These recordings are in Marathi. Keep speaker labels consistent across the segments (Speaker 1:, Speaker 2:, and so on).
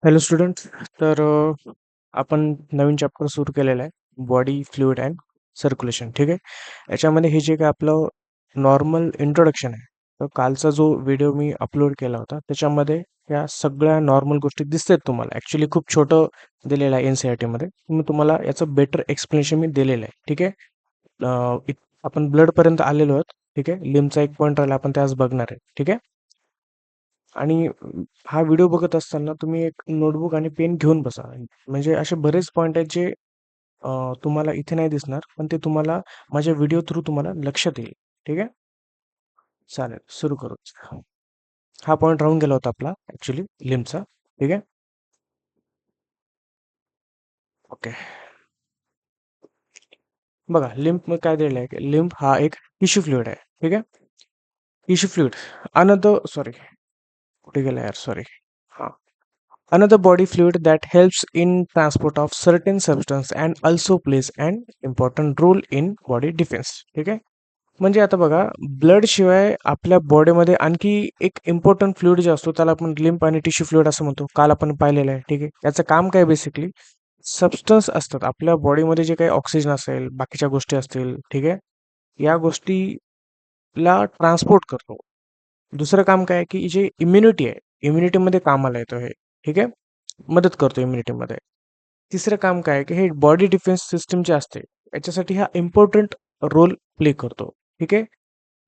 Speaker 1: Hello students. तर आपण नवीन चॅप्टर सुरू केलेला आहे, बॉडी फ्लुइड अँड सर्क्युलेशन. ठीक आहे. याच्यामध्ये हे जे काय आपलं नॉर्मल इंट्रोडक्शन आहे, तर कालचा जो व्हिडिओ मी अपलोड केला होता त्याच्यामध्ये या सगळ्या नॉर्मल गोष्टी दिसतात तुम्हाला. ॲक्च्युली खूप छोटं दिलेलं आहे NCERT मध्ये. मी तुम्हाला याचं बेटर एक्सप्लेनेशन मी दिलेलं आहे. ठीक आहे. आपण ब्लडपर्यंत आलेलो आहोत. ठीक आहे. लिमचा एक पॉईंट राहिला, आपण त्याच बघणार आहे. ठीक आहे. आणि हा व्हिडिओ बघत असताना तुम्ही एक नोटबुक आणि पेन घेऊन बसा. म्हणजे असे बरेच पॉइंट आहेत जे तुम्हाला इथे नाही दिसणार, पण ते तुम्हाला माझ्या व्हिडिओ थ्रू तुम्हाला लक्षात येईल. ठीक आहे. चालेल, सुरू करू. हा पॉइंट राहून गेला होता आपला ऍक्च्युली लिम्बचा. ठीक आहे. ओके. बघा, लिम्ब काय दिलेलं आहे. लिम्ब हा एक टिश्यू फ्लुइड आहे. ठीक आहे. टिश्यू फ्लुइड अनदर सॉरी कुठे गेला यार, सॉरी. हा, another body fluid that helps in transport of certain substance and also plays an important role in body defense. ठीक आहे. म्हणजे आता बघा, ब्लड शिवाय आपल्या बॉडीमध्ये आणखी एक इम्पॉर्टंट फ्लुइड जे असतो त्याला आपण लिम्फ आणि टिश्यू फ्लुइड असं म्हणतो. काल आपण पाहिलेलं आहे. ठीक आहे. याचं काम काय, बेसिकली सबस्टन्स असतात आपल्या बॉडीमध्ये जे काही ऑक्सिजन असेल, बाकीच्या गोष्टी असतील. ठीक आहे. या गोष्टीला ट्रान्सपोर्ट करतो. दुसरं काम काय आहे, की जे इम्युनिटी आहे, इम्युनिटीमध्ये कामाला येतो हे. ठीक आहे. मदत करतो इम्युनिटीमध्ये. तिसरं काम काय आहे, की हे बॉडी डिफेन्स सिस्टम जे असते याच्यासाठी हा इम्पॉर्टंट रोल प्ले करतो. ठीक आहे.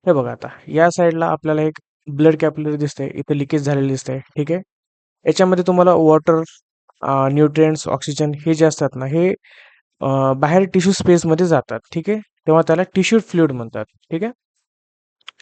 Speaker 1: हे बघा, आता या साईडला आपल्याला एक ब्लड कॅपिलरी दिसते, इथे लिकेज झालेली दिसते. ठीक आहे. याच्यामध्ये तुम्हाला वॉटर, न्यूट्रिएंट्स, ऑक्सिजन हे जे असतात ना, हे बाहेर टिश्यू स्पेसमध्ये जातात. ठीक आहे. तेव्हा त्याला टिश्यू फ्लुइड म्हणतात. ठीक आहे.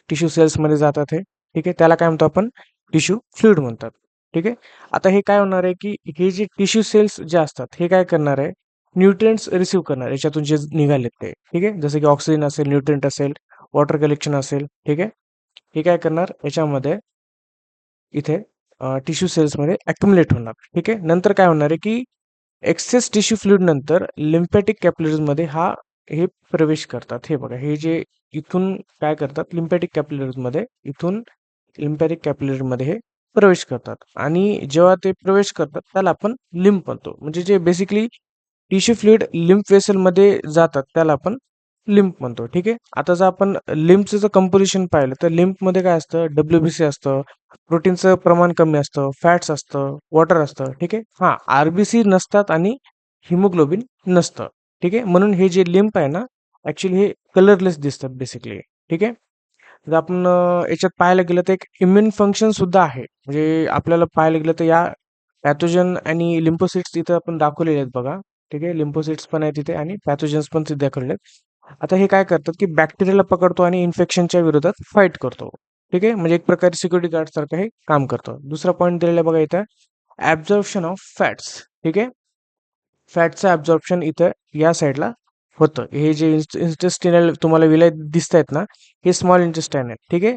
Speaker 1: टिश्यू सेल्समध्ये जातात हे. ठीक आहे. त्याला काय म्हणतो आपण, टिश्यू फ्लुइड म्हणतात. ठीक आहे. आता हे काय होणार आहे, की हे जे टिश्यू सेल्स जे असतात हे काय करणार आहे, न्यूट्रिएंट्स रिसीव्ह करणार याच्यातून जे निघालेत ते. ठीक आहे. जसं की ऑक्सिजन असेल, न्यूट्रिएंट असेल, वॉटर कलेक्शन असेल. ठीक आहे. हे काय करणार याच्यामध्ये, इथे टिश्यू सेल्समध्ये अक्युमुलेट होणार. ठीक आहे. नंतर काय होणार आहे, की एक्सेस टिश्यू फ्लुइड नंतर लिम्फॅटिक कॅपिलरीजमध्ये हे प्रवेश करतात. हे बघा, हे जे इथून काय करतात, लिम्फॅटिक कॅपिलरीजमध्ये, इथून लिम्फॅटिक कॅपिलरीमध्ये हे प्रवेश करतात. आणि जेव्हा ते प्रवेश करतात त्याला आपण लिम्फ म्हणतो. म्हणजे जे बेसिकली टिश्यू फ्लुइड लिम्फ वेसलमध्ये जातात त्याला आपण लिम्फ म्हणतो. ठीक आहे. आता जर आपण लिम्फचं जर कंपोजिशन पाहिलं तर लिम्फमध्ये काय असतं, WBC असतं, प्रोटीनचं प्रमाण कमी असतं, फॅट्स असतं, वॉटर असतं. ठीक आहे. हां, RBC नसतात आणि हिमोग्लोबिन नसतं. ठीक आहे. म्हणून हे जे लिम्फ आहे ना, ॲक्च्युली हे कलरलेस दिसतात बेसिकली. ठीक आहे. जर आपण याच्यात पाहायला गेलं तर एक इम्युन फंक्शन सुद्धा आहे. म्हणजे आपल्याला पाहायला गेलं तर या पॅथोजन आणि लिम्फोसिट्स इथं आपण दाखवलेले आहेत बघा. ठीक आहे. लिम्फोसिट्स पण आहेत तिथे आणि पॅथोजन्स पण तिथे दाखवले आहेत. आता हे काय करतात, की बॅक्टेरियाला पकडतो आणि इन्फेक्शनच्या विरोधात फाईट करतो. ठीक आहे. म्हणजे एक प्रकारे सिक्युरिटी गार्ड सारखं हे काम करतं. दुसरा पॉईंट दिलेला आहे बघा इथं, ॲब्झॉर्प्शन ऑफ फॅट्स. ठीक आहे. फॅटचं ॲब्झॉर्प्शन इथं या साईडला होतं. हे जे इंटेस्टिनल तुम्हाला विलाय दिसत आहेत ना, हे स्मॉल इंटेस्टाईन आहेत. ठीक आहे.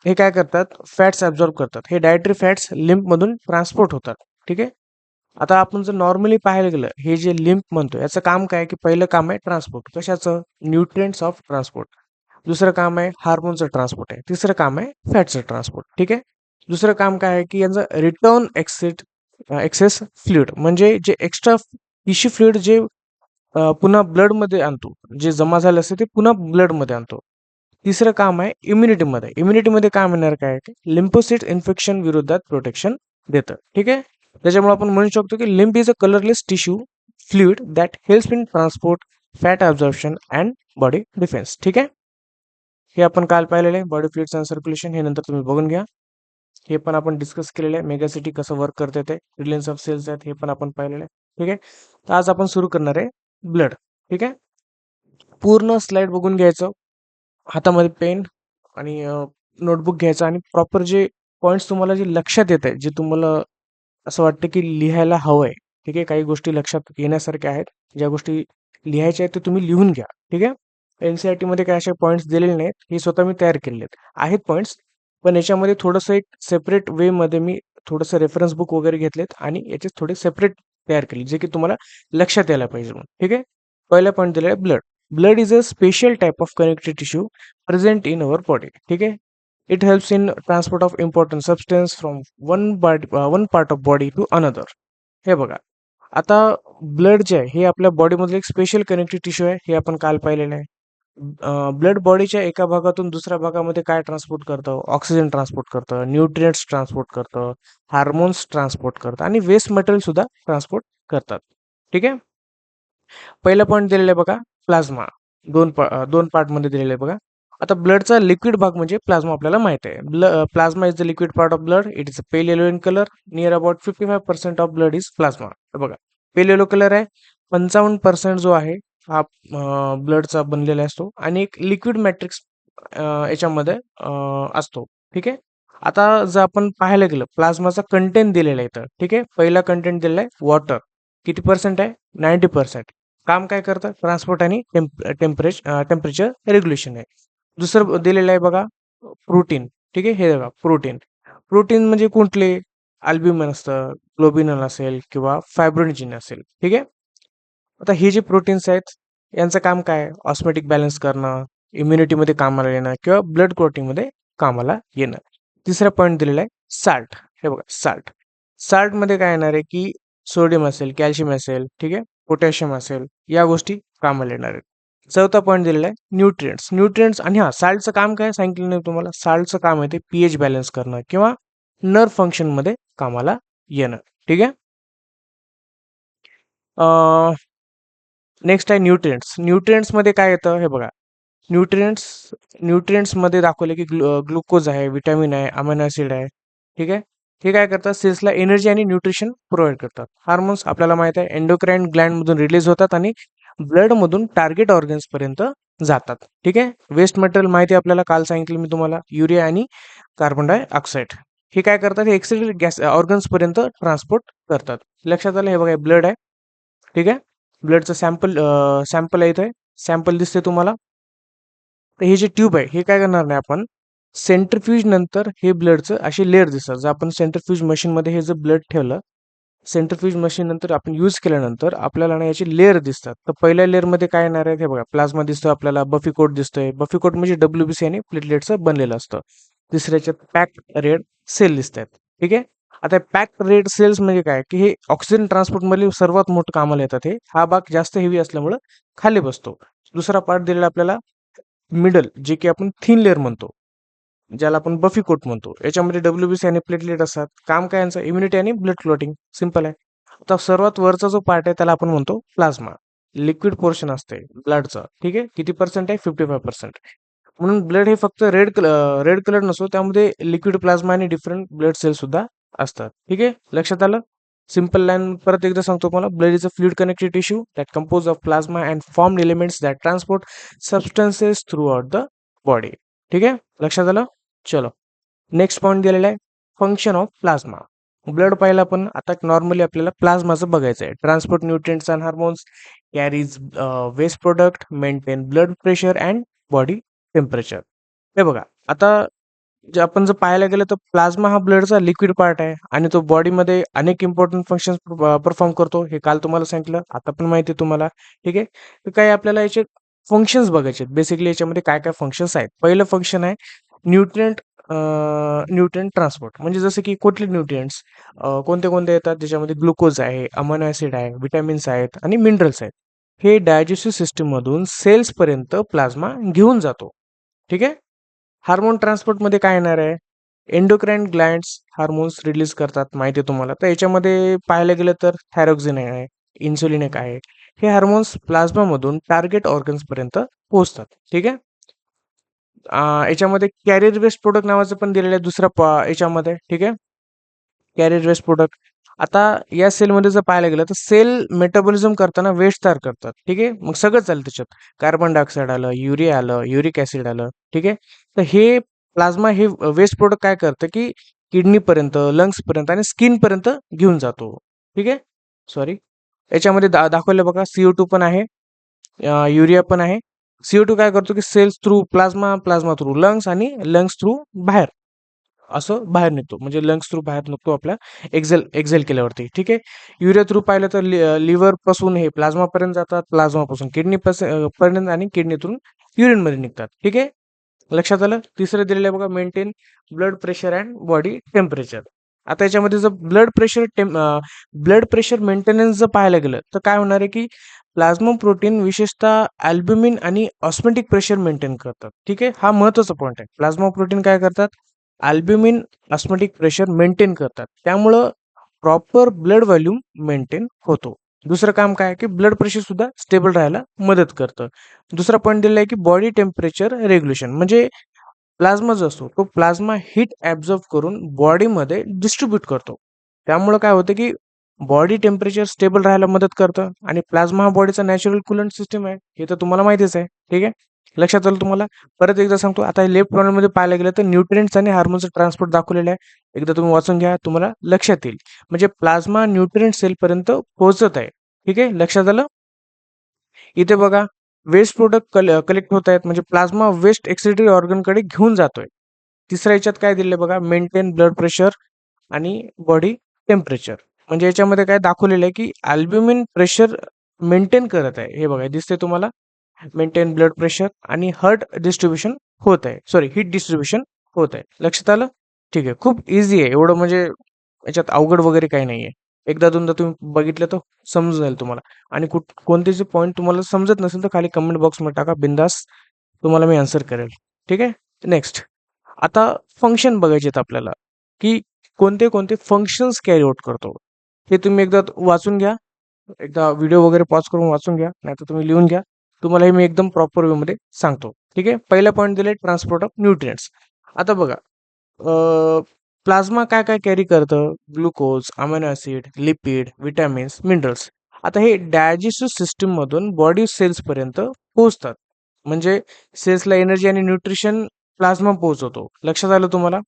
Speaker 1: हे काय करतात, फॅट्स ॲब्झॉर्ब करतात. हे डायटरी फॅट्स लिम्फमधून ट्रान्सपोर्ट होतात. ठीक आहे. आता आपण जर नॉर्मली पाहायला गेलं, हे जे लिम्फ म्हणतो याचं काम काय, की पहिलं काम आहे ट्रान्सपोर्ट. कशाचं, न्यूट्रिएंट्स ऑफ ट्रान्सपोर्ट. दुसरं काम आहे हार्मोनचं ट्रान्सपोर्ट आहे. तिसरं काम आहे फॅटचं ट्रान्सपोर्ट. ठीक आहे. दुसरं काम काय आहे, की यांचं रिटर्न एक्सेस फ्लुइड, म्हणजे जे एक्स्ट्रा टिश्यू फ्लुइड जे पुन्हा ब्लडमध्ये आणतो, जे जमा झालं असते ते पुन्हा ब्लडमध्ये आणतो. तिसरं काम आहे इम्युनिटीमध्ये. इम्युनिटीमध्ये काय म्हणणार, काय लिम्फोसिट इन्फेक्शन विरोधात प्रोटेक्शन देतं. ठीक आहे. त्याच्यामुळे आपण म्हणू शकतो की lymph is a colourless tissue fluid that helps in transport, fat absorption and body defence. ठीक आहे. हे आपण काल पाहिलेलं आहे, बॉडी फ्लुइड्स अँड सर्क्युलेशन. हे नंतर तुम्ही बघून घ्या. हे पण आपण डिस्कस केलेलं आहे. मेगासिटी कसं वर्क करते ते, ट्रिलियन्स ऑफ सेल्स आहेत, हे पण आपण पाहिलेलं आहे. ठीक आहे. तर आज आपण सुरू करणार आहे ब्लड. ठीक आहे. पूर्ण स्लाइड बघून घ्यायचं, हातामध्ये पेन आणि नोटबुक घ्यायचा आणि प्रॉपर जे पॉईंट्स तुम्हाला जे लक्षात येत आहे, जे तुम्हाला असं वाटतं की लिहायला हवं आहे. ठीक आहे. काही गोष्टी लक्षात येण्यासारख्या आहेत, ज्या गोष्टी लिहायच्या आहेत ते तुम्ही लिहून घ्या. ठीक आहे. NCERT मध्ये काय असे पॉईंट्स दिलेले नाहीत, हे स्वतः मी तयार केलेले आहेत पॉईंट्स. पण याच्यामध्ये थोडंसं एक सेपरेट वेमध्ये मी थोडंसं रेफरन्स बुक वगैरे घेतलेत आणि याचे थोडे सेपरेट तयार केले, जे की तुम्हाला लक्षात यायला पाहिजे म्हणून. ठीक आहे. पहिला पॉईंट दिलेला आहे blood. Blood is a special type of connective tissue present in our body. ठीक आहे. It helps in transport of important substance from one part of body to another. हे बघा, आता ब्लड जे आहे हे आपल्या बॉडीमधलं एक स्पेशल कनेक्टिव्ह टिश्यू आहे, हे आपण काल पाहिलेलं आहे. ब्लड बॉडीच्या एका भागातून दुसऱ्या भागामध्ये काय ट्रान्सपोर्ट करतं? ऑक्सिजन ट्रान्सपोर्ट करतं, न्यूट्रिएंट्स ट्रान्सपोर्ट करतं, हार्मोन्स ट्रान्सपोर्ट करतं आणि वेस्ट मटेरियल सुद्धा ट्रान्सपोर्ट करतात. ठीक आहे. पहिला पॉईंट दिलेला आहे बघा, प्लाझ्मा. दोन पार्टमध्ये दिलेलं आहे बघा. आता ब्लडचा लिक्विड भाग म्हणजे प्लाझ्मा आपल्याला माहित आहे. Plasma is the liquid part of blood. It is pale yellow in colour. Near about 55% of blood is plasma. बघा, पेल येलो कलर आहे. 55% जो आहे हा ब्लडचा बनलेला असतो आणि एक लिक्विड मॅट्रिक्स याच्यामध्ये असतो. ठीक आहे. आता जर आपण पाहायला गेलं, प्लाझ्माचा कंटेंट दिलेला आहे इथं. ठीक आहे. पहिला कंटेंट दिलेला आहे वॉटर. किती पर्सेंट आहे? 90%. काम काय करतं? ट्रान्सपोर्ट आणि टेम्परेचर रेग्युलेशन आहे. दुसरं दिलेलं आहे बघा, प्रोटीन. ठीक आहे. हे बघा, प्रोटीन. प्रोटीन म्हणजे कुठले? अल्ब्युमिन असतं, ग्लोबिनल असेल किंवा फायब्रोनिजिन असेल. ठीक आहे. आता हे जे प्रोटीन्स आहेत यांचं काम काय? ऑस्मॅटिक बॅलन्स करणं, इम्युनिटीमध्ये कामाला येणं किंवा ब्लड क्लॉटिंगमध्ये कामाला येणं. तिसरा पॉईंट दिलेला आहे साल्ट. हे बघा, साल्ट. साल्टमध्ये काय येणार आहे की सोडियम असेल, कॅल्शियम असेल, ठीक आहे, पोटॅशियम असेल, या गोष्टी कामाला येणार आहेत. चौथा पॉईंट दिलेला आहे न्यूट्रिएंट्स. न्यूट्रिएंट्स आणि साल्टचं काम काय सांगितलं नाही तुम्हाला. साल्टचं काम आहे ते पीएच बॅलन्स करणं किंवा नर्व फंक्शनमध्ये कामाला येणं. ठीक आहे. नेक्स्ट आहे न्यूट्रिएंट्स. न्यूट्रिएंट्समध्ये काय येतं हे बघा. न्यूट्रिएंट्स न्यूट्रिएंट्समध्ये दाखवले की ग्लुकोज आहे, विटॅमिन आहे, अमिनो ॲसिड आहे. ठीक आहे. हे काय करतात? सेल्सला एनर्जी आणि न्यूट्रिशन प्रोव्हाइड करतात. हार्मोन्स आपल्याला माहित आहे एंडोक्राइन ग्लँडमधून रिलीज होतात आणि ब्लडमधून टार्गेट ऑर्गन्सपर्यंत जातात. ठीक आहे. वेस्ट मटेरियल माहिती आहे आपल्याला, काल सांगितलं मी तुम्हाला, युरिया आणि कार्बन डायऑक्साईड. हे काय करतात? हे एक्सिडेंट गॅस ऑर्गन्सपर्यंत ट्रान्सपोर्ट करतात. लक्षात आलं? हे बघा, ब्लड आहे. ठीक आहे. ब्लडचं सॅम्पल आहे इथे. सॅम्पल दिसते तुम्हाला. तर हे जे ट्यूब आहे हे काय करणार नाही आपण, सेंट्रिफ्यूज नंतर हे ब्लडचं असे लेअर दिसतात. जर आपण सेंट्रिफ्यूज मशीनमध्ये हे जर ब्लड ठेवलं, सेंट्रिफ्यूज मशीन नंतर आपण यूज केल्यानंतर आपल्याला ना याचे लेअर दिसतात. तर पहिल्या लेअरमध्ये काय येणार आहे हे बघा, प्लाझ्मा दिसतो आपल्याला, बफी कोट दिसतोय. बफी कोट म्हणजे WBC आणि प्लेटलेटचं बनलेलं असतं. तिसऱ्याच्यात पॅक्ड रेड सेल दिसतात. ठीक आहे. आता पॅक्ड रेड सेल्स म्हणजे काय की हे ऑक्सिजन ट्रान्सपोर्टमध्ये सर्वात मोठं कामाला येतात. हा भाग जास्त हेवी असल्यामुळं खाली बसतो. दुसरा पार्ट दिलेला आपल्याला मिडल, जे की आपण थिन लेअर म्हणतो, ज्याला आपण बफी कोट म्हणतो. याच्यामध्ये WBC आणि प्लेटलेट असतात. काम काय यांचं? इम्युनिटी आणि ब्लड क्लॉटिंग. सिंपल आहे. आता सर्वात वरचा जो पार्ट आहे त्याला आपण म्हणतो प्लाझ्मा. लिक्विड पोर्शन असते ब्लडचं. ठीक आहे. किती पर्सेंट आहे? 55%. म्हणून ब्लड हे फक्त रेड कलर नसतो, त्यामध्ये लिक्विड प्लाझ्मा आणि डिफरंट ब्लड सेल सुद्धा असतात. ठीक आहे. लक्षात आलं? सिंपल लाईन परत एकदा सांगतो मला. Blood is a fluid connected tissue that compose of plasma and formed elements that transport substances through out the body. ठीक आहे. लक्षात आलं? चलो, नेक्स्ट पॉईंट दिलेला आहे फंक्शन ऑफ प्लाझ्मा. ब्लड पाहिलं आपण. आता नॉर्मली आपल्याला प्लाझ्माचं बघायचं आहे. Transport nutrients and hormones, carries waste product, maintain blood pressure and body temperature. हे बघा, आता जे आपण जर पाहायला गेलं तर प्लाझ्मा हा ब्लडचा लिक्विड पार्ट आहे आणि तो बॉडीमध्ये अनेक इम्पॉर्टंट फंक्शन्स परफॉर्म करतो. हे काल तुम्हाला सांगितलं, आता पण माहिती आहे तुम्हाला. ठीक आहे. तर काही आपल्याला याचे फंक्शन्स बघायचे आहेत. बेसिकली याच्यामध्ये काय काय फंक्शन्स आहेत. पहिलं फंक्शन आहे न्यूट्रिएंट न्यूट्रिएंट ट्रान्सपोर्ट. म्हणजे जसं की कुठले न्यूट्रिएंट्स कोणते कोणते येतात, त्याच्यामध्ये ग्लुकोज आहे, अमिनो ॲसिड आहे, विटॅमिन्स आहेत आणि मिनरल्स आहेत. हे डायजेस्टिव्ह सिस्टीममधून सेल्सपर्यंत प्लाझ्मा घेऊन जातो. ठीक आहे. हार्मोन ट्रान्सपोर्टमध्ये काय येणार आहे? एंडोक्राइन ग्लँड्स हार्मोन्स रिलीज करतात, माहिती आहे तुम्हाला. तर याच्यामध्ये पाहायला गेलं तर थायरॉक्सिन आहे, इन्सुलिन एक आहे. हे हार्मोन्स प्लाझ्मामधून टार्गेट ऑर्गन्सपर्यंत पोहोचतात. ठीक आहे. याच्यामध्ये कॅरियर वेस्ट प्रोडक्ट नावाचं पण दिलेलं आहे दुसऱ्या याच्यामध्ये. ठीक आहे. Carrier waste product. आता या सेलमध्ये जर पाहायला गेलं तर सेल मेटाबॉलिझम करताना वेस्ट तयार करतात. ठीक आहे. मग सगळं चालेल त्याच्यात. कार्बन डायऑक्साईड आलं, युरिया आलं, युरिक ॲसिड आलं. ठीक आहे. तर हे प्लाझ्मा हे वेस्ट प्रोडक्ट काय करतं की किडनीपर्यंत, लंग्सपर्यंत आणि स्किनपर्यंत घेऊन जातो. ठीक आहे. सॉरी, याच्यामध्ये दाखवलं बघा, CO2 पण आहे, युरिया पण आहे. CO2 काय करतो की cells through plasma, plasma through lungs आणि लंग्स थ्रू बाहेर, असं बाहेर निघतो. म्हणजे लंग्स थ्रू बाहेर निघतो आपल्या एक्झेल केल्यावरती. ठीक आहे. युरिया थ्रू पाहिलं तर लिव्हर पासून हे प्लाझ्मापर्यंत जातात, प्लाझ्मापासून किडनी पर्यंत आणि किडनीतून युरिनमध्ये निघतात. ठीक आहे. लक्षात आलं. तिसरं दिलेलं आहे बघा, maintain blood pressure and body temperature. आता याच्यामध्ये जर ब्लड प्रेशर मेंटेनन्स जर पाहायला गेलं तर काय होणार आहे की प्लाझ्मा प्रोटीन विशेषतः अल्ब्युमिन आणि ऑस्मॅटिक प्रेशर मेंटेन करतात. ठीक आहे, हा महत्वाचा पॉईंट आहे. प्लाझ्मा प्रोटीन काय करतात, अल्ब्युमिन ऑस्मॅटिक प्रेशर मेंटेन करतात, त्यामुळं प्रॉपर ब्लड व्हॉल्यूम मेंटेन होतो. दुसरं काम काय आहे की ब्लड प्रेशर सुद्धा स्टेबल राहायला मदत करतं. दुसरा पॉईंट दिला आहे की बॉडी टेम्परेचर रेग्युलेशन, म्हणजे प्लाझ्मा जो असतो तो प्लाझ्मा हीट ॲब्झॉर्ब करून बॉडीमध्ये डिस्ट्रीब्यूट करतो. त्यामुळं काय होतं की बॉडी टेम्परेचर स्टेबल राहायला मदत करतं आणि प्लाझ्मा हा बॉडीचा नॅचरल कुलंट सिस्टम आहे, हे तर तुम्हाला माहितीच आहे. ठीक आहे, लक्षात आलं तुम्हाला. परत एकदा सांगतो, आता लेफ्ट कॉर्नरमध्ये पाहायला गेलं तर न्यूट्रिएंट्स आणि हार्मोनचं ट्रान्सपोर्ट दाखवलेलं आहे. एकदा तुम्ही वाचून घ्या, तुम्हाला लक्षात येईल. म्हणजे प्लाझ्मा न्यूट्रिएंट सेलपर्यंत पोहोचत आहे. ठीक आहे, लक्षात आलं. इथे बघा, वेस्ट प्रोडक्ट कलेक्ट होत आहेत, म्हणजे प्लाझ्मा वेस्ट एक्सिटरी ऑर्गनकडे घेऊन जातोय. तिसऱ्या याच्यात काय दिले बघा, मेंटेन ब्लड प्रेशर आणि बॉडी टेम्परेचर. म्हणजे याच्यामध्ये काय दाखवलेलं आहे की अल्ब्युमिन प्रेशर मेंटेन करत आहे. हे बघा दिसते तुम्हाला, मेंटेन ब्लड प्रेशर आणि हर्ट डिस्ट्रीब्युशन होत आहे, सॉरी हीट डिस्ट्रीब्युशन होत आहे. लक्षात आलं. ठीक आहे, खूप इझी आहे एवढं, म्हणजे याच्यात अवघड वगैरे काही नाहीये. एकदा दोनदा तुम्ही बघितलं तर समजून जाईल तुम्हाला. आणि कोणते जे पॉईंट तुम्हाला समजत नसेल तर खाली कमेंट बॉक्समध्ये टाका, बिंदास तुम्हाला मी आन्सर करेल. ठीक आहे, नेक्स्ट. आता फंक्शन बघायचे आहेत आपल्याला, की कोणते कोणते फंक्शन्स कॅरी आउट करतो. हे तुम्ही एकदा वाचून घ्या, एकदा व्हिडिओ वगैरे पॉज करून वाचून घ्या, नाहीतर तुम्ही लिहून घ्या. तुम्हाला हे मी एकदम प्रॉपर वेमध्ये सांगतो. ठीक आहे, पहिला पॉईंट दिलाय ट्रान्सपोर्ट ऑफ न्यूट्रिएंट्स. आता बघा, प्लाझ्मा काय काय कॅरी करतं, glucose, amino acid, lipid, vitamins, minerals. आता हे डायजेस्टिव्ह सिस्टीम मधून बॉडी सेल्स पर्यंत पोहोचतात. म्हणजे सेल्सला एनर्जी आणि न्यूट्रिशन प्लाझ्मा पोहोचवतो. लक्षात आलं तुम्हाला.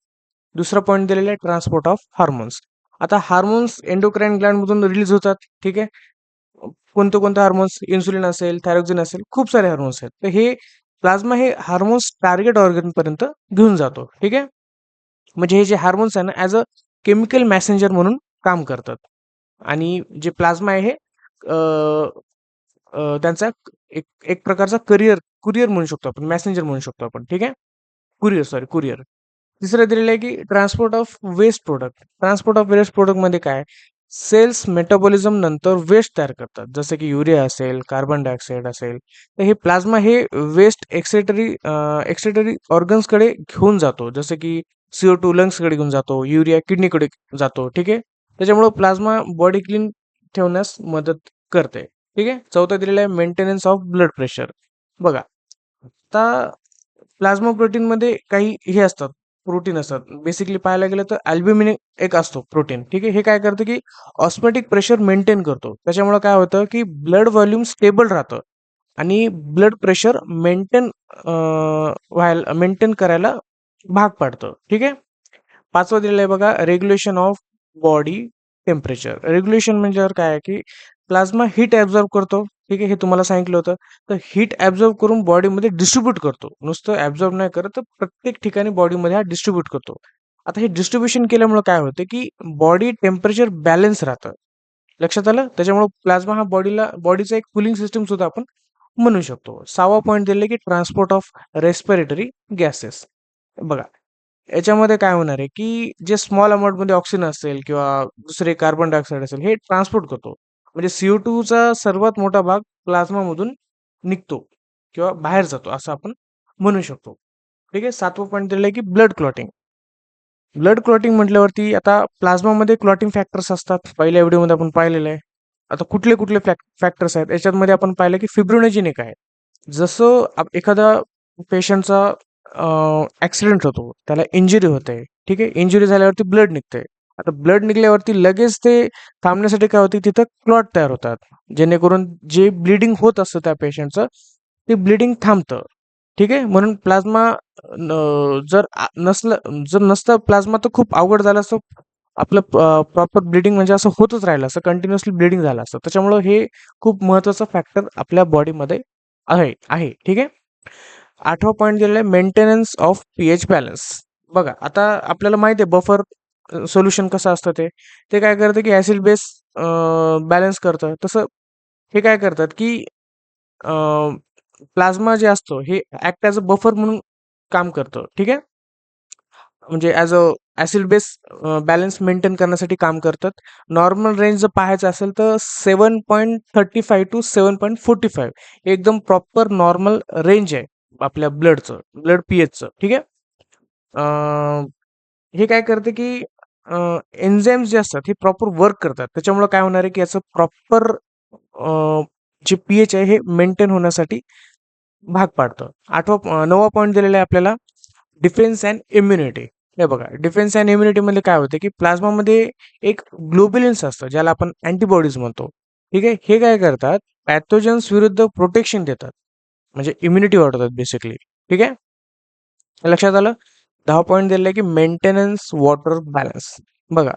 Speaker 1: दुसरा पॉईंट दिलेला आहे ट्रान्सपोर्ट ऑफ हार्मोन्स. आता हार्मोन्स एंडोक्राइन ग्लँड मधून रिलीज होतात. ठीक आहे, कोणते कोणते हार्मोन्स, इन्सुलिन असेल, थायरोक्सिन असेल, खूप सारे हार्मोन्स आहेत. तर हे प्लाझ्मा हे हार्मोन्स टार्गेट ऑर्गन पर्यंत घेऊन जातो. ठीक आहे, म्हणजे हे जे हार्मोन्स आहे ना, ॲज अ केमिकल मॅसेंजर म्हणून काम करतात. आणि जे प्लाझ्मा आहे हे अ, त्यांचा एक एक प्रकारचा कुरिअर म्हणू शकतो आपण, मॅसेंजर म्हणू शकतो आपण. ठीक आहे, कुरिअर. तिसरं दिलेलं आहे की transport of waste product. Transport of waste प्रोडक्टमध्ये काय, सेल्स मेटाबॉलिझम नंतर वेस्ट तयार करतात, जसं की युरिया असेल, कार्बन डायऑक्साईड असेल. तर हे प्लाझ्मा हे वेस्ट एक्सेटरी ऑर्गन्सकडे घेऊन जातो, जसं की CO2 लंग्सकडे घेऊन जातो, युरिया किडनीकडे जातो. ठीक आहे, त्याच्यामुळं प्लाझ्मा बॉडी क्लीन ठेवण्यास मदत करते. ठीक आहे, चौथा दिलेला आहे मेंटेनन्स ऑफ ब्लड प्रेशर. बघा, आता प्लाझ्मा प्रोटीनमध्ये काही हे असतात, प्रोटीन असतात. बेसिकली पाहायला गेलं तर अल्ब्युमिन एक असतो प्रोटीन. ठीक आहे, हे काय करतं की ऑस्मॅटिक प्रेशर मेंटेन करतो. त्याच्यामुळे काय होतं की ब्लड व्हॉल्यूम स्टेबल राहतं आणि ब्लड प्रेशर मेंटेन करायला भाग पाडतं. ठीक आहे, पाचवं दिलेलं आहे बघा, regulation of body temperature. Regulation म्हणजे काय आहे की प्लाझ्मा हीट ॲब्झॉर्ब करतो. ठीक आहे, हे तुम्हाला सांगितलं होतं. तर हीट ॲब्झॉर्ब करून बॉडीमध्ये डिस्ट्रीब्यूट करतो. नुसतं ॲब्झॉर्ब नाही करत, तर प्रत्येक ठिकाणी बॉडीमध्ये हा डिस्ट्रीब्यूट करतो. आता हे डिस्ट्रीब्युशन केल्यामुळे काय होतं की बॉडी टेम्परेचर बॅलन्स राहतं. लक्षात आलं. त्याच्यामुळे प्लाझ्मा हा बॉडीचा एक कूलिंग सिस्टम सुद्धा आपण म्हणू शकतो. सहावा पॉईंट दिले की ट्रान्सपोर्ट ऑफ रेस्पिरेटरी गॅसेस. बघा, याच्यामध्ये काय होणार आहे की जे स्मॉल अमाऊंटमध्ये ऑक्सिजन असेल किंवा दुसरे कार्बन डायऑक्साईड असेल, हे ट्रान्सपोर्ट करतो. म्हणजे CO2 चा सर्वात मोठा भाग प्लाझ्मामधून निघतो किंवा बाहेर जातो, असं आपण म्हणू शकतो. ठीक आहे, सातवा पॉईंट दिलेला आहे की ब्लड क्लॉटिंग. ब्लड क्लॉटिंग म्हटल्यावरती आता प्लाझ्मामध्ये क्लॉटिंग फॅक्टर्स असतात. पहिल्या व्हिडिओमध्ये आपण पाहिलेलं आहे. आता कुठले कुठले फॅक्टर्स आहेत याच्यामध्ये आपण पाहिलं की फिब्रोनेजिन एक आहे. जसं एखादा पेशंटचा ॲक्सिडेंट होतो, त्याला इंजुरी होते. ठीक आहे, इंजुरी झाल्यावरती ब्लड निघते. आता ब्लड निघाल्यावरती लगेच ते थांबण्यासाठी काय होते, तिथं क्लॉट तयार होतात. जेणेकरून जे ब्लिडिंग होत असतं त्या पेशंटचं, ते ब्लिडिंग थांबतं. ठीक आहे, म्हणून प्लाझ्मा जर नसतं प्लाझ्मा तर खूप अवघड झालं असतं. आपलं प्रॉपर ब्लिडिंग म्हणजे असं होतच राहिलं असतं, कंटिन्युअसली ब्लिडिंग झालं असतं. त्याच्यामुळं हे खूप महत्त्वाचं फॅक्टर आपल्या बॉडीमध्ये आहे. ठीक आहे, आठवा पॉईंट दिलेला आहे मेंटेनन्स ऑफ pH बॅलन्स. बघा, आता आपल्याला माहिती आहे बफर सोल्युशन कसं असतं. ते काय करतं की ॲसिड बेस बॅलन्स करतं. तसं हे काय करतात की प्लाझ्मा जे असतो हे ॲक्ट ॲज अ बफर म्हणून काम करतं. ठीक आहे. म्हणजे as a acid base balance maintain करण्यासाठी काम करतात. नॉर्मल रेंज जर पाहायचं असेल तर 7.35 टू 7.45 एकदम प्रॉपर नॉर्मल रेंज आहे आपल्या ब्लड पीएचचं. ठीक आहे. हे काय करते की एन्झाईम्स जे असतात हे प्रॉपर वर्क करतात. त्याच्यामुळे काय होणार आहे की याचं प्रॉपर जे पीएच आहे हे मेंटेन होण्यासाठी भाग पाडतं. 9वा पॉईंट दिलेला आहे आपल्याला डिफेन्स अँड इम्युनिटी. हे बघा, डिफेन्स अँड इम्युनिटीमध्ये काय होतं की प्लाझ्मामध्ये एक ग्लोब्युलिन्स असतं ज्याला आपण अँटीबॉडीज म्हणतो. ठीक आहे. हे काय करतात, पॅथोजन्स विरुद्ध प्रोटेक्शन देतात. म्हणजे इम्युनिटी वाढवतात बेसिकली. ठीक आहे. लक्षात आलं. 10 पॉईंट दिलेला आहे की मेंटेनन्स वॉटर बॅलन्स. बघा,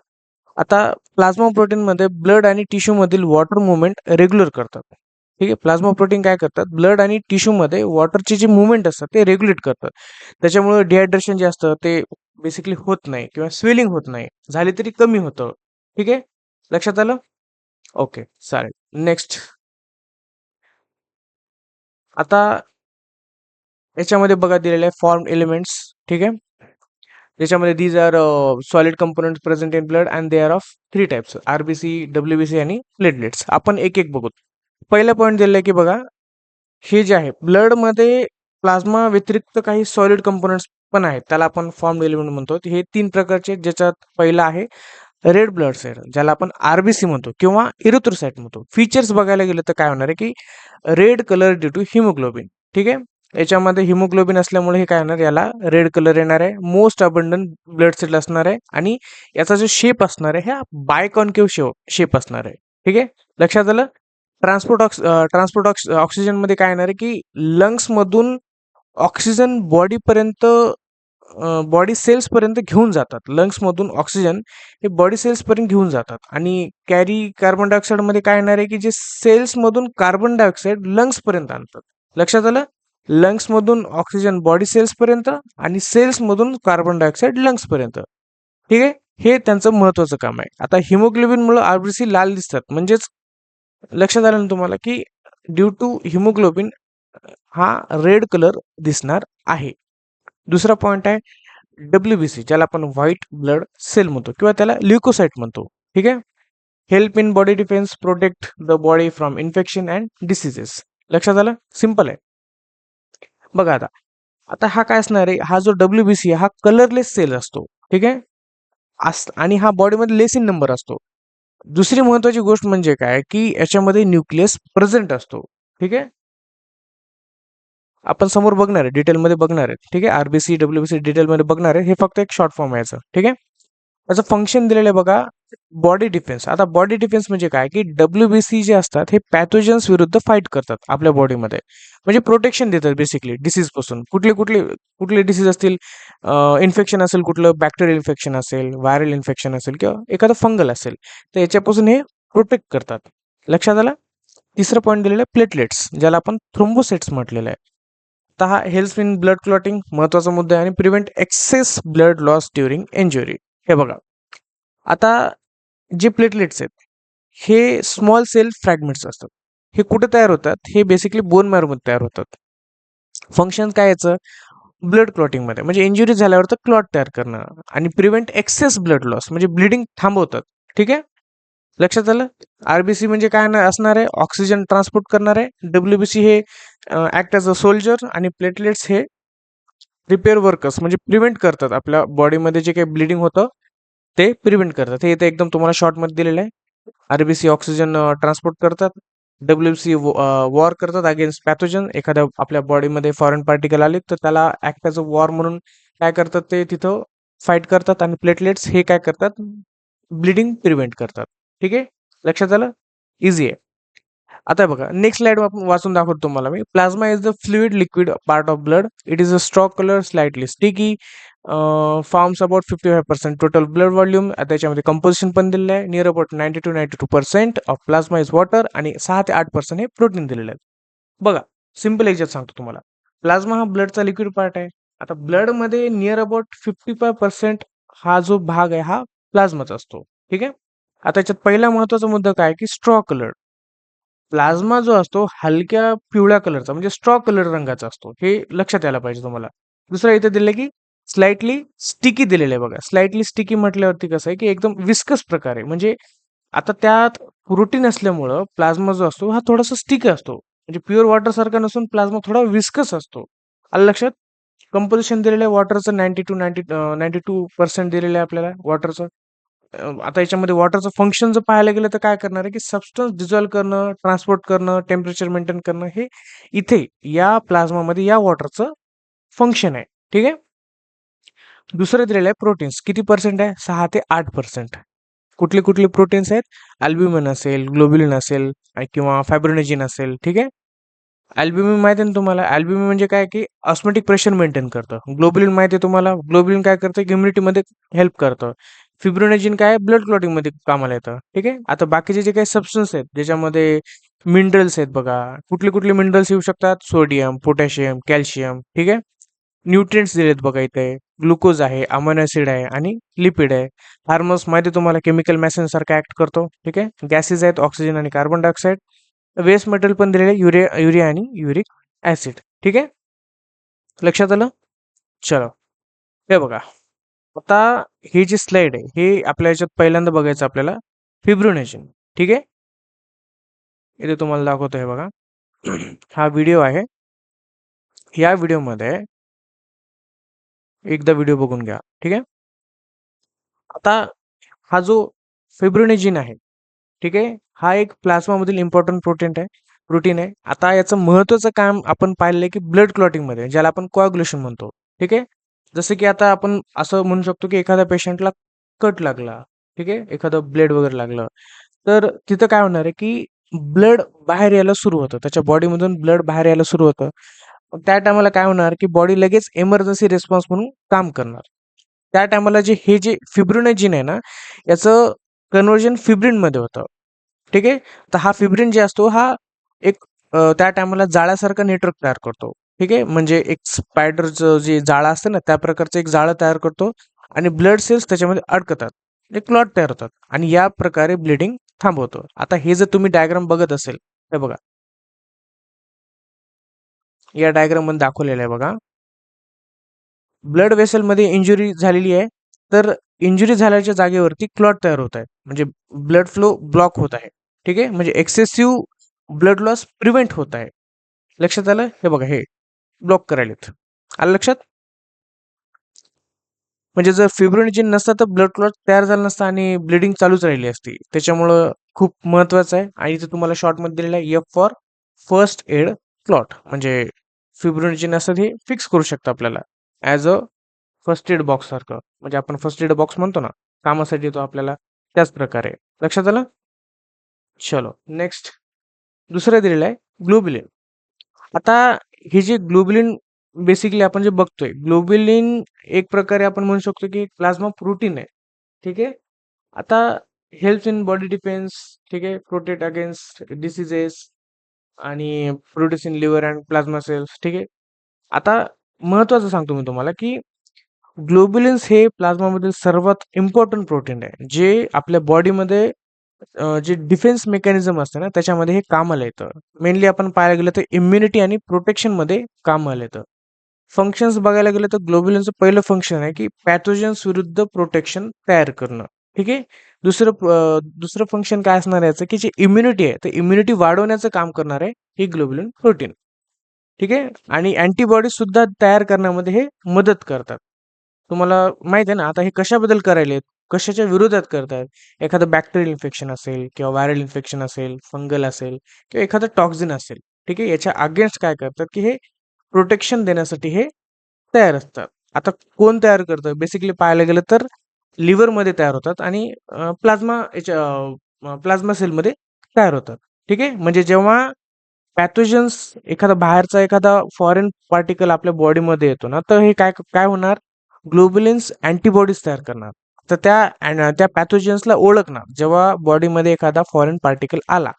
Speaker 1: आता प्लाझ्मा प्रोटीनमध्ये ब्लड आणि टिश्यूमधील वॉटर मुवमेंट रेग्युलर करतात. ठीक आहे. प्लाझ्मा प्रोटीन काय करतात, ब्लड आणि टिश्यूमध्ये वॉटरची जी मुवमेंट असतात ते रेग्युलेट करतात. त्याच्यामुळे डिहायड्रेशन जे असतं ते बेसिकली होत नाही किंवा स्वेलिंग होत नाही. झाली तरी कमी होतं. ठीक आहे. लक्षात आलं. ओके, चालेल. नेक्स्ट, आता याच्यामध्ये बघा दिलेले आहे फॉर्म एलिमेंट्स. ठीक आहे. त्याच्यामध्ये these are solid component present in blood and they are of 3 types, RBC, WBC आणि प्लेटलेट्स. आपण एक एक बघू. पहिला पॉईंट दिलेला आहे की बघा, हे जे आहे ब्लडमध्ये प्लाझ्मा व्यतिरिक्त काही सॉलिड कंपोनेंट्स पण आहेत. त्याला आपण फॉर्म एलिमेंट म्हणतो. हे 3 प्रकारचे, ज्याच्यात पहिला आहे रेड ब्लड सेल, ज्याला आपण आरबीसी म्हणतो किंवा इरिथ्रोसाइट म्हणतो. फीचर्स बघायला गेलं तर काय होणार आहे की red colour due to haemoglobin. ठीक आहे. याच्यामध्ये हिमोग्लोबिन असल्यामुळे हे काय होणार, याला रेड कलर येणार आहे. मोस्ट अबंडंट ब्लड सेल असणार आहे आणि याचा जो शेप असणार आहे हा बायकॉन्केव्ह शेप असणार आहे. ठीक आहे. लक्षात आलं. ट्रान्सपोर्ट ऑक्सिजनमध्ये काय येणार आहे की लंग्समधून ऑक्सिजन बॉडीपर्यंत, बॉडी सेल्सपर्यंत घेऊन जातात. लंग्समधून ऑक्सिजन हे बॉडी सेल्सपर्यंत घेऊन जातात आणि कॅरी कार्बन डायऑक्साईडमध्ये काय येणार आहे की जे सेल्समधून कार्बन डायऑक्साईड लंग्सपर्यंत आणतात. लक्षात आलं. लंग्समधून ऑक्सिजन बॉडी सेल्सपर्यंत आणि सेल्समधून कार्बन डायऑक्साईड लंग्सपर्यंत. ठीक आहे. हे त्यांचं महत्वाचं काम आहे. आता हिमोग्लोबिनमुळे आरबीसी लाल दिसतात, म्हणजेच लक्षात आलं ना तुम्हाला की ड्यू टू हिमोग्लोबिन हा रेड कलर दिसणार आहे. दुसरा पॉइंट आहे डब्ल्यूबीसी, ज्याला आपण व्हाईट ब्लड सेल म्हणतो किंवा त्याला ल्युकोसाइट म्हणतो. ठीक आहे. Help in body defence, protect the body from infection and diseases. लक्षात आलं. सिंपल आहे. बघा, आता आता हा काय असणार आहे, हा जो डब्ल्यूबीसी हा कलरलेस सेल असतो. ठीक आहे. आणि हा बॉडीमध्ये लेसिन नंबर असतो. दुसरी महत्वाची गोष्ट म्हणजे काय की याच्यामध्ये न्यूक्लियस प्रेझेंट असतो. ठीक आहे. आपण समोर बघणार आहे, डिटेलमध्ये बघणार आहे. ठीक आहे. आरबीसी, डब्ल्यूबीसी डिटेलमध्ये बघणार आहे. हे फक्त एक शॉर्ट फॉर्म आहे याचं. ठीक आहे. त्याचं फंक्शन दिलेलं आहे बघा, बॉडी डिफेन्स. आता बॉडी डिफेन्स म्हणजे काय की डब्ल्यूबीसी जे असतात हे पॅथोजन्स विरुद्ध फाईट करतात आपल्या बॉडीमध्ये. म्हणजे प्रोटेक्शन देतात बेसिकली डिसीज पासून. कुठले कुठले कुठले डिसीज असतील, इन्फेक्शन असेल, कुठलं बॅक्टेरियल इन्फेक्शन असेल, व्हायरल इन्फेक्शन असेल किंवा एखादं फंगल असेल, तर याच्यापासून हे प्रोटेक्ट करतात. लक्षात आलं. तिसरं पॉईंट दिलेलं आहे प्लेटलेट्स, ज्याला आपण थ्रोम्बोसाइट्स म्हटलेलं आहे. तर हा हेल्प्स इन ब्लड क्लॉटिंग, महत्वाचा मुद्दा आहे, आणि prevent excess blood loss during injury. हे बघा, आता जे प्लेटलेट्स आहेत हे स्मॉल सेल फ्रॅगमेंट्स असतात. हे कुठे तयार होतात, हे बेसिकली बोन मॅरोमध्ये तयार होतात. फंक्शन काय याचं, ब्लड क्लॉटिंगमध्ये, म्हणजे इंजुरी झाल्यावर तर क्लॉट तयार करणं, आणि प्रिव्हेंट एक्सेस ब्लड लॉस म्हणजे ब्लिडिंग थांबवतात. ठीक आहे. लक्षात आलं. आरबीसी म्हणजे काय असणार आहे, ऑक्सिजन ट्रान्सपोर्ट करणार आहे. डब्ल्यूबीसी हे ऍक्ट ॲज अ सोल्जर, आणि प्लेटलेट्स हे रिपेअर वर्कर्स म्हणजे प्रिव्हेंट करतात, आपल्या बॉडीमध्ये जे काही ब्लिडिंग होतं ते प्रिव्हेंट करतात. हे इथे एकदम तुम्हाला शॉर्टमध्ये दिलेलं आहे. आरबीसी ऑक्सिजन ट्रान्सपोर्ट करतात. डब्ल्यूबीसी वॉर करतात अगेन्स्ट पॅथोजन. एखाद्या आपल्या बॉडीमध्ये फॉरेन पार्टिकल आले तर त्याला ऍक्ट ॲज अ वॉर म्हणून काय करतात, ते तिथं फाईट करतात. आणि प्लेटलेट्स हे काय करतात, ब्लिडिंग प्रिव्हेंट करतात. ठीक आहे. लक्षात आलं. इझी आहे. आता बघा, नेक्स्ट स्लाइड वाचून दाखवतो तुम्हाला मी. Plasma is the fluid liquid part of blood. It is a straw colour, slightly sticky, forms about 55% total blood volume. त्याच्यामध्ये कंपोजिशन पण दिलेलं आहे. Near about 92% of plasma is water, आणि 6 ते 8% हे प्रोटीन दिलेलं आहे. बघा, सिम्पल याच्यात सांगतो तुम्हाला. प्लाझ्मा हा ब्लडचा लिक्विड पार्ट आहे. आता ब्लडमध्ये नियर अबाउट 55% हा जो भाग आहे हा प्लाझ्माचा असतो. ठीक आहे. आता याच्यात पहिला महत्वाचा मुद्दा काय की स्ट्रॉ कलर. प्लाझ्मा जो असतो हलक्या पिवळ्या कलरचा, म्हणजे स्ट्रॉ कलर रंगाचा असतो. हे लक्षात यायला पाहिजे तुम्हाला. दुसरं इथे दिलं की स्लाइटली स्टिकी दिलेलं आहे बघा. स्लाइटली स्टिकी म्हटल्यावरती कसं आहे की एकदम विस्कस प्रकार आहे. म्हणजे आता त्यात प्रोटीन असल्यामुळं प्लाझ्मा जो असतो हा थोडासा स्टिकी असतो. म्हणजे प्युअर वॉटर सारखा नसून प्लाझ्मा थोडा विस्कस असतो. आलं लक्षात? कंपोझिशन दिलेलं आहे वॉटरचं 92% दिलेलं आहे आपल्याला वॉटरचं. आता याच्यामध्ये वॉटरचं फंक्शन जर पाहायला गेलं तर काय करणार आहे की सबस्टन्स डिझॉल्व्ह करणं, ट्रान्सपोर्ट करणं, टेम्परेचर मेंटेन करणं हे इथे या प्लाझ्मामध्ये या वॉटरचं फंक्शन आहे. ठीक आहे. दुसरं दिलेलं आहे प्रोटीन्स किती पर्सेंट आहे 6 ते 8%. कुठले कुठले प्रोटीन्स आहेत अल्ब्युमिन असेल ग्लोब्युलिन असेल किंवा फायब्रोनेजिन असेल. ठीक आहे. अल्ब्युमिन माहिती आहे ना तुम्हाला अल्ब्युमिन म्हणजे काय की ऑस्मोटिक प्रेशर मेंटेन करतं. ग्लोब्युलिन माहिती आहे तुम्हाला ग्लोब्युलिन काय करतं इम्युनिटीमध्ये हेल्प करतं. फिब्रोनेजिन काय ब्लड क्लॉटिंगमध्ये कामाला येतं. ठीक आहे. आता बाकीचे जे काही सबस्टन्स आहेत ज्याच्यामध्ये मिनरल्स आहेत बघा कुठले कुठले मिनरल्स येऊ शकतात सोडियम पोटॅशियम कॅल्शियम. ठीक आहे. न्यूट्रिएंट्स दिलेत बघा इथे ग्लुकोज आहे अमायनो ऍसिड आहे आणि लिपिड आहे. हार्मोन्स माहिती तुम्हाला केमिकल मॅसेज सारखा ऍक्ट करतो. ठीक आहे. गॅसेस आहेत ऑक्सिजन आणि कार्बन डायऑक्साईड. वेस्ट मटेरियल पण दिलेले युरिया युरिया आणि युरिक ऍसिड. ठीक आहे. लक्षात आलं. चलो हे बघा आता ही जी स्लाइड आहे हे आपल्या याच्यात पहिल्यांदा बघायचं आपल्याला फिब्रोनेजिन. ठीक आहे. इथे तुम्हाला दाखवतो हे बघा. हा व्हिडिओ आहे. या व्हिडिओमध्ये एकदा व्हिडिओ बघून घ्या. ठीक आहे. आता हा जो फिब्रोनेजिन आहे ठीक आहे हा एक प्लाझ्मामधील इम्पॉर्टंट प्रोटीन आहे. आता याचं महत्त्वाचं काम आपण पाहिलं की ब्लड क्लॉटिंगमध्ये ज्याला आपण कोआग्युलेशन म्हणतो. ठीक आहे. जसं की आता आपण असं म्हणू शकतो की एखाद्या पेशंटला कट लागला. ठीक आहे. एखादं ब्लेड वगैरे लागलं तर तिथं काय होणार आहे की ब्लड बाहेर यायला सुरू होतं. त्याच्या बॉडीमधून ब्लड बाहेर यायला सुरू होतं. त्या टायमाला काय होणार की बॉडी लगेच इमर्जन्सी रिस्पॉन्स म्हणून काम करणार. त्या टायमाला हे जे फिब्रोनेजिन आहे ना याचं कन्व्हर्जन फिब्रिनमध्ये होतं. ठीक आहे. तर हा फिब्रिन जे असतो हा एक त्या टायमाला जाळ्यासारखं नेटवर्क तयार करतो. ठीक आहे. म्हणजे एक स्पायडरचं जे जाळं असतं ना त्या प्रकारचं एक जाळं तयार करतो आणि ब्लड सेल्स त्याच्यामध्ये अडकतात. एक क्लॉट तयार होतात आणि या प्रकारे ब्लिडिंग थांबवतो. आता हे जर तुम्ही डायग्राम बघत असेल हे बघा या डायग्राम मध्ये दाखवलेलं आहे बघा. ब्लड वेसलमध्ये इंजुरी झालेली आहे तर इंजुरी झाल्याच्या जागेवरती क्लॉट तयार होत आहे म्हणजे ब्लड फ्लो ब्लॉक होत आहे. ठीक आहे. म्हणजे एक्सेसिव्ह ब्लड लॉस प्रिव्हेंट होत आहे. लक्षात आलं. हे बघा हे ब्लॉक करायलेत. आलं लक्षात. म्हणजे जर फिब्रोनिजिन नसतं तर ब्लड क्लॉट तयार झाला नसता आणि ब्लिडिंग चालूच राहिली असती. त्याच्यामुळं खूप महत्वाचं आहे आणि इथे तुम्हाला शॉर्टमध्ये दिलेलं आहे F for first aid clot म्हणजे फिब्रोनिजिन असं हे फिक्स करू शकतं आपल्याला as a first aid box सारखं. म्हणजे आपण फर्स्ट एड बॉक्स म्हणतो ना कामासाठी येतो आपल्याला त्याच प्रकारे. लक्षात आलं. चलो नेक्स्ट दुसरं दिलेलं आहे ग्लोबुलिन. आता हे जे ग्लोबुलिन बेसिकली आपण जे बघतोय ग्लोबुलिन एक प्रकारे आपण म्हणू शकतो की प्लाझ्मा प्रोटीन आहे. ठीक आहे. आता हेल्थ इन बॉडी डिफेन्स ठीक आहे प्रोटेक्ट अगेन्स्ट डिसीजेस आणि produce in liver and plasma cells. ठीक आहे. आता महत्वाचं सांगतो मी तुम्हाला की ग्लोबुलिन्स हे प्लाझ्मामधील सर्वात इम्पॉर्टंट प्रोटीन आहे जे आपल्या बॉडीमध्ये जे डिफेन्स मेकॅनिझम असतं ना त्याच्यामध्ये हे कामाला येतं. मेनली आपण पाहायला गेलं तर इम्युनिटी आणि प्रोटेक्शनमध्ये कामाला येतं. फंक्शन्स बघायला गेलं तर ग्लोबुलिनचं पहिलं फंक्शन आहे की पॅथोजन्स विरुद्ध प्रोटेक्शन तयार करणं. ठीक आहे. दुसरं फंक्शन काय असणार आहे याचं की जे इम्युनिटी आहे तर इम्युनिटी वाढवण्याचं काम करणार आहे ही ग्लोबुलिन प्रोटीन. ठीक आहे. आणि अँटीबॉडी सुद्धा तयार करण्यामध्ये हे मदत करतात. तुम्हाला माहिती आहे ना आता हे कशाबद्दल करायलेत कशाच्या विरोधात करतायत. एखादं बॅक्टेरियल इन्फेक्शन असेल किंवा व्हायरल इन्फेक्शन असेल फंगल असेल किंवा एखादं टॉक्झिन असेल. ठीक आहे. याच्या अगेन्स्ट काय करतात की हे प्रोटेक्शन देण्यासाठी हे तयार असतात. आता कोण तयार करतं बेसिकली पाहायला गेलं तर लिव्हरमध्ये तयार होतात आणि प्लाझ्मा सेलमध्ये तयार होतात. ठीक आहे. म्हणजे जेव्हा पॅथोजन्स एखादा फॉरेन पार्टिकल आपल्या बॉडीमध्ये येतो ना तर हे काय काय होणार ग्लोबुलिन्स अँटीबॉडीज तयार करणार. तर त्या पॅथोजन्सला ओळखणार जेव्हा बॉडीमध्ये एखादा फॉरेन पार्टिकल आला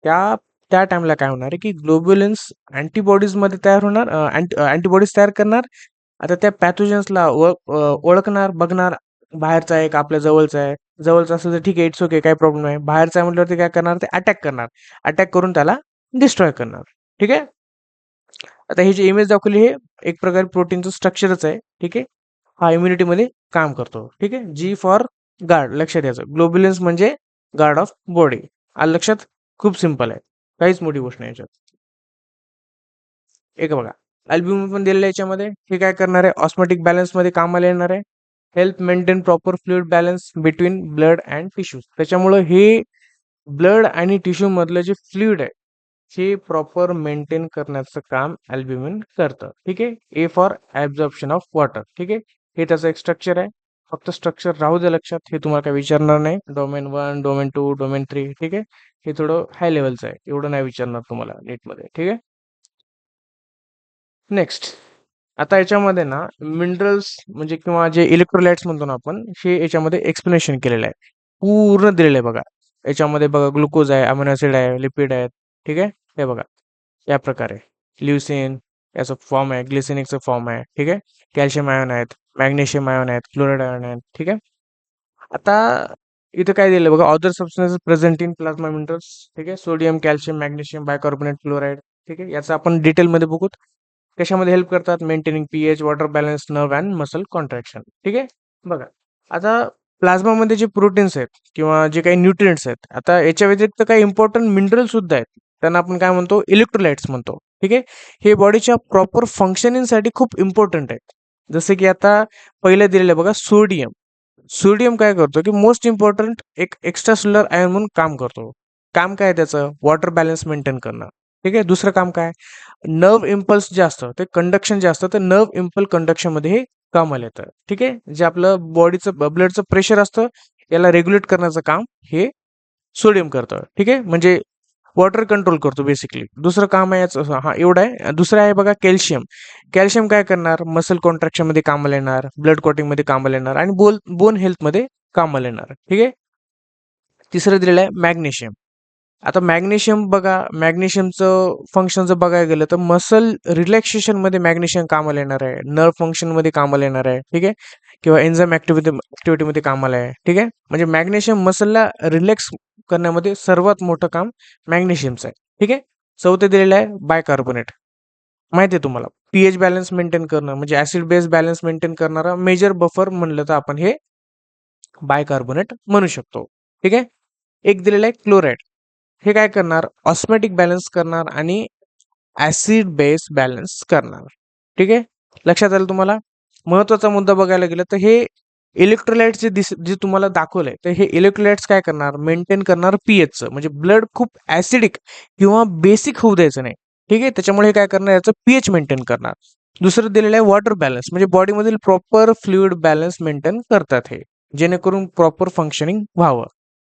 Speaker 1: त्या त्या टाइमला काय होणार आहे की ग्लोबुलिन्स अँटीबॉडीज मध्ये तयार होणार अँटीबॉडीज तयार करणार. आता त्या पॅथोजन्सला ओळखणार बघणार बाहेरचा आहे का आपल्या जवळचा आहे. जवळचा असेल तर ठीक आहे इट्स ओके काही प्रॉब्लेम नाही. बाहेरचा आहे म्हटल्यावरती काय करणार ते अटॅक करणार. अटॅक करून त्याला डिस्ट्रॉय करणार. ठीक आहे. आता हे जे इमेज दाखवली हे एक प्रकारे प्रोटीनचं स्ट्रक्चरच आहे. ठीक आहे. हा इम्युनिटीमध्ये काम करतो. ठीक आहे. जी फॉर गार्ड, लक्षात द्यायचं. ग्लोब्युलिन्स म्हणजे गार्ड ऑफ बॉडी. आलं लक्षात? खूप सिंपल आहे, काहीच मोठी गोष्ट नाही याच्यात. एक बघा, अल्ब्युमिन पण दिलेलं आहे याच्यामध्ये. हे काय करणार आहे? ऑस्मोटिक बॅलन्स मध्ये कामाला येणार आहे. Help maintain proper fluid balance between blood and tissues. त्याच्यामुळं हे ब्लड आणि टिश्यू मधलं जे फ्लुइड आहे हे प्रॉपर मेंटेन करण्याचं काम अल्ब्युमिन करतं. ठीक आहे. A for absorption of water. ठीक आहे. हे त्याचं एक स्ट्रक्चर आहे. फक्त स्ट्रक्चर राहू दे लक्षात, हे तुम्हाला काय विचारणार नाही. Domain 1, domain 2, domain 3. ठीक आहे. हे थोडं हाय लेवलचं आहे, एवढं नाही विचारणार तुम्हाला नीटमध्ये. ठीक आहे. नेक्स्ट, आता याच्यामध्ये ना मिनरल्स म्हणजे किंवा जे इलेक्ट्रोलाइट्स म्हणतो ना आपण, हे याच्यामध्ये एक्सप्लेनेशन केलेलं आहे. पूर्ण दिलेलं आहे बघा. याच्यामध्ये बघा, ग्लुकोज आहे, अमिनो ऍसिड आहे, लिपिड आहेत. ठीक आहे. हे बघा, या प्रकारे ल्युसिन याचा फॉर्म आहे, ग्लिसिनिकचा फॉर्म आहे. ठीक आहे. कॅल्शियम आयन आहेत, मॅग्नेशियम आयन आहेत, क्लोराइड आयन आहेत. ठीक आहे. आता इथं काय दिलं बघा, other substances present in plasma minerals. ठीक आहे. Sodium, calcium, magnesium, bicarbonate, chloride. ठीक आहे. याचा आपण डिटेलमध्ये बघू. कशामध्ये हेल्प करतात? Maintaining pH, water balance, nerve and muscle contraction. ठीक आहे. बघा, आता प्लाझ्मामध्ये जे प्रोटीन्स आहेत किंवा जे काही न्यूट्रिएंट्स आहेत, आता याच्या व्यतिरिक्त काही इम्पॉर्टंट मिनरल सुद्धा आहेत. त्यांना आपण काय म्हणतो? इलेक्ट्रोलाइट्स म्हणतो. ठीक आहे. हे बॉडीच्या प्रॉपर फंक्शनिंगसाठी खूप इम्पॉर्टंट आहेत. जसे की आता पहिलं दिलेलं आहे बघा, सोडियम. सोडियम काय करतो की मोस्ट इम्पॉर्टंट एक एक्स्ट्रा सेल्युलर आयन म्हणून काम करतो. काम काय आहे त्याचं? वॉटर बॅलन्स मेंटेन करणं. ठीक आहे. दुसरं काम काय? नर्व इम्पल्स जे असतं ते कंडक्शन जे असतं, ते नर्व इम्पल कंडक्शन मध्ये हे कामाला येतं. ठीक आहे. जे आपलं बॉडीचं ब्लडचं प्रेशर असतं याला रेग्युलेट करण्याचं काम हे सोडियम करतं. ठीक आहे. म्हणजे वॉटर कंट्रोल करतो बेसिकली. दुसरं काम आहे याचं, हा एवढं आहे. दुसरं आहे बघा, कॅल्शियम. कॅल्शियम काय करणार? मसल कॉन्ट्रॅक्शन मध्ये कामाला येणार, ब्लड क्लॉटिंग मध्ये कामाला येणार आणि बोन हेल्थ मध्ये कामाला येणार. ठीक आहे. तिसरं दिलेलं आहे मॅग्नेशियम. आता मॅग्नेशियम बघा, मॅग्नेशियमचं फंक्शन जर बघायला गेलं तर मसल रिलॅक्सेशन मध्ये मॅग्नेशियम कामाला येणार आहे, नर्व फंक्शन मध्ये कामाला येणार आहे. ठीक आहे. किंवा एन्झाइम ऍक्टिव्हिटीमध्ये कामाला आहे. ठीक आहे. म्हणजे मॅग्नेशियम मसलला रिलॅक्स करण्यामध्ये सर्वात मोठं काम मॅग्नेशियमचं आहे. ठीक आहे. चौथं दिलेलं आहे बायकार्बोनेट. माहिती आहे तुम्हाला, पीएच बॅलन्स मेंटेन करणं म्हणजे ऍसिड बेस बॅलन्स मेंटेन करणारा मेजर बफर म्हणलं तर आपण हे बायकार्बोनेट म्हणू शकतो. ठीक आहे. एक दिलेलं आहे क्लोराइड. हे काय करणार? ऑस्मॅटिक बॅलन्स करणार आणि ऍसिड बेस बॅलन्स करणार. ठीक आहे. लक्षात आलं तुम्हाला? महत्वाचा मुद्दा बघायला गेलं तर हे इलेक्ट्रोलाइट्स जे तुम्हाला दाखवलंय, तर हे इलेक्ट्रोलाइट्स काय करणार? मेंटेन करणार पीएचचं, म्हणजे ब्लड खूप ऍसिडिक किंवा बेसिक होऊ द्यायचं नाही. ठीक आहे. त्याच्यामुळे हे काय करणार? याचं पीएच मेंटेन करणार. दुसरं दिलेलं आहे वॉटर बॅलन्स, म्हणजे बॉडीमधील प्रॉपर फ्लुइड बॅलन्स मेंटेन करतात हे, जेणेकरून प्रॉपर फंक्शनिंग व्हावं.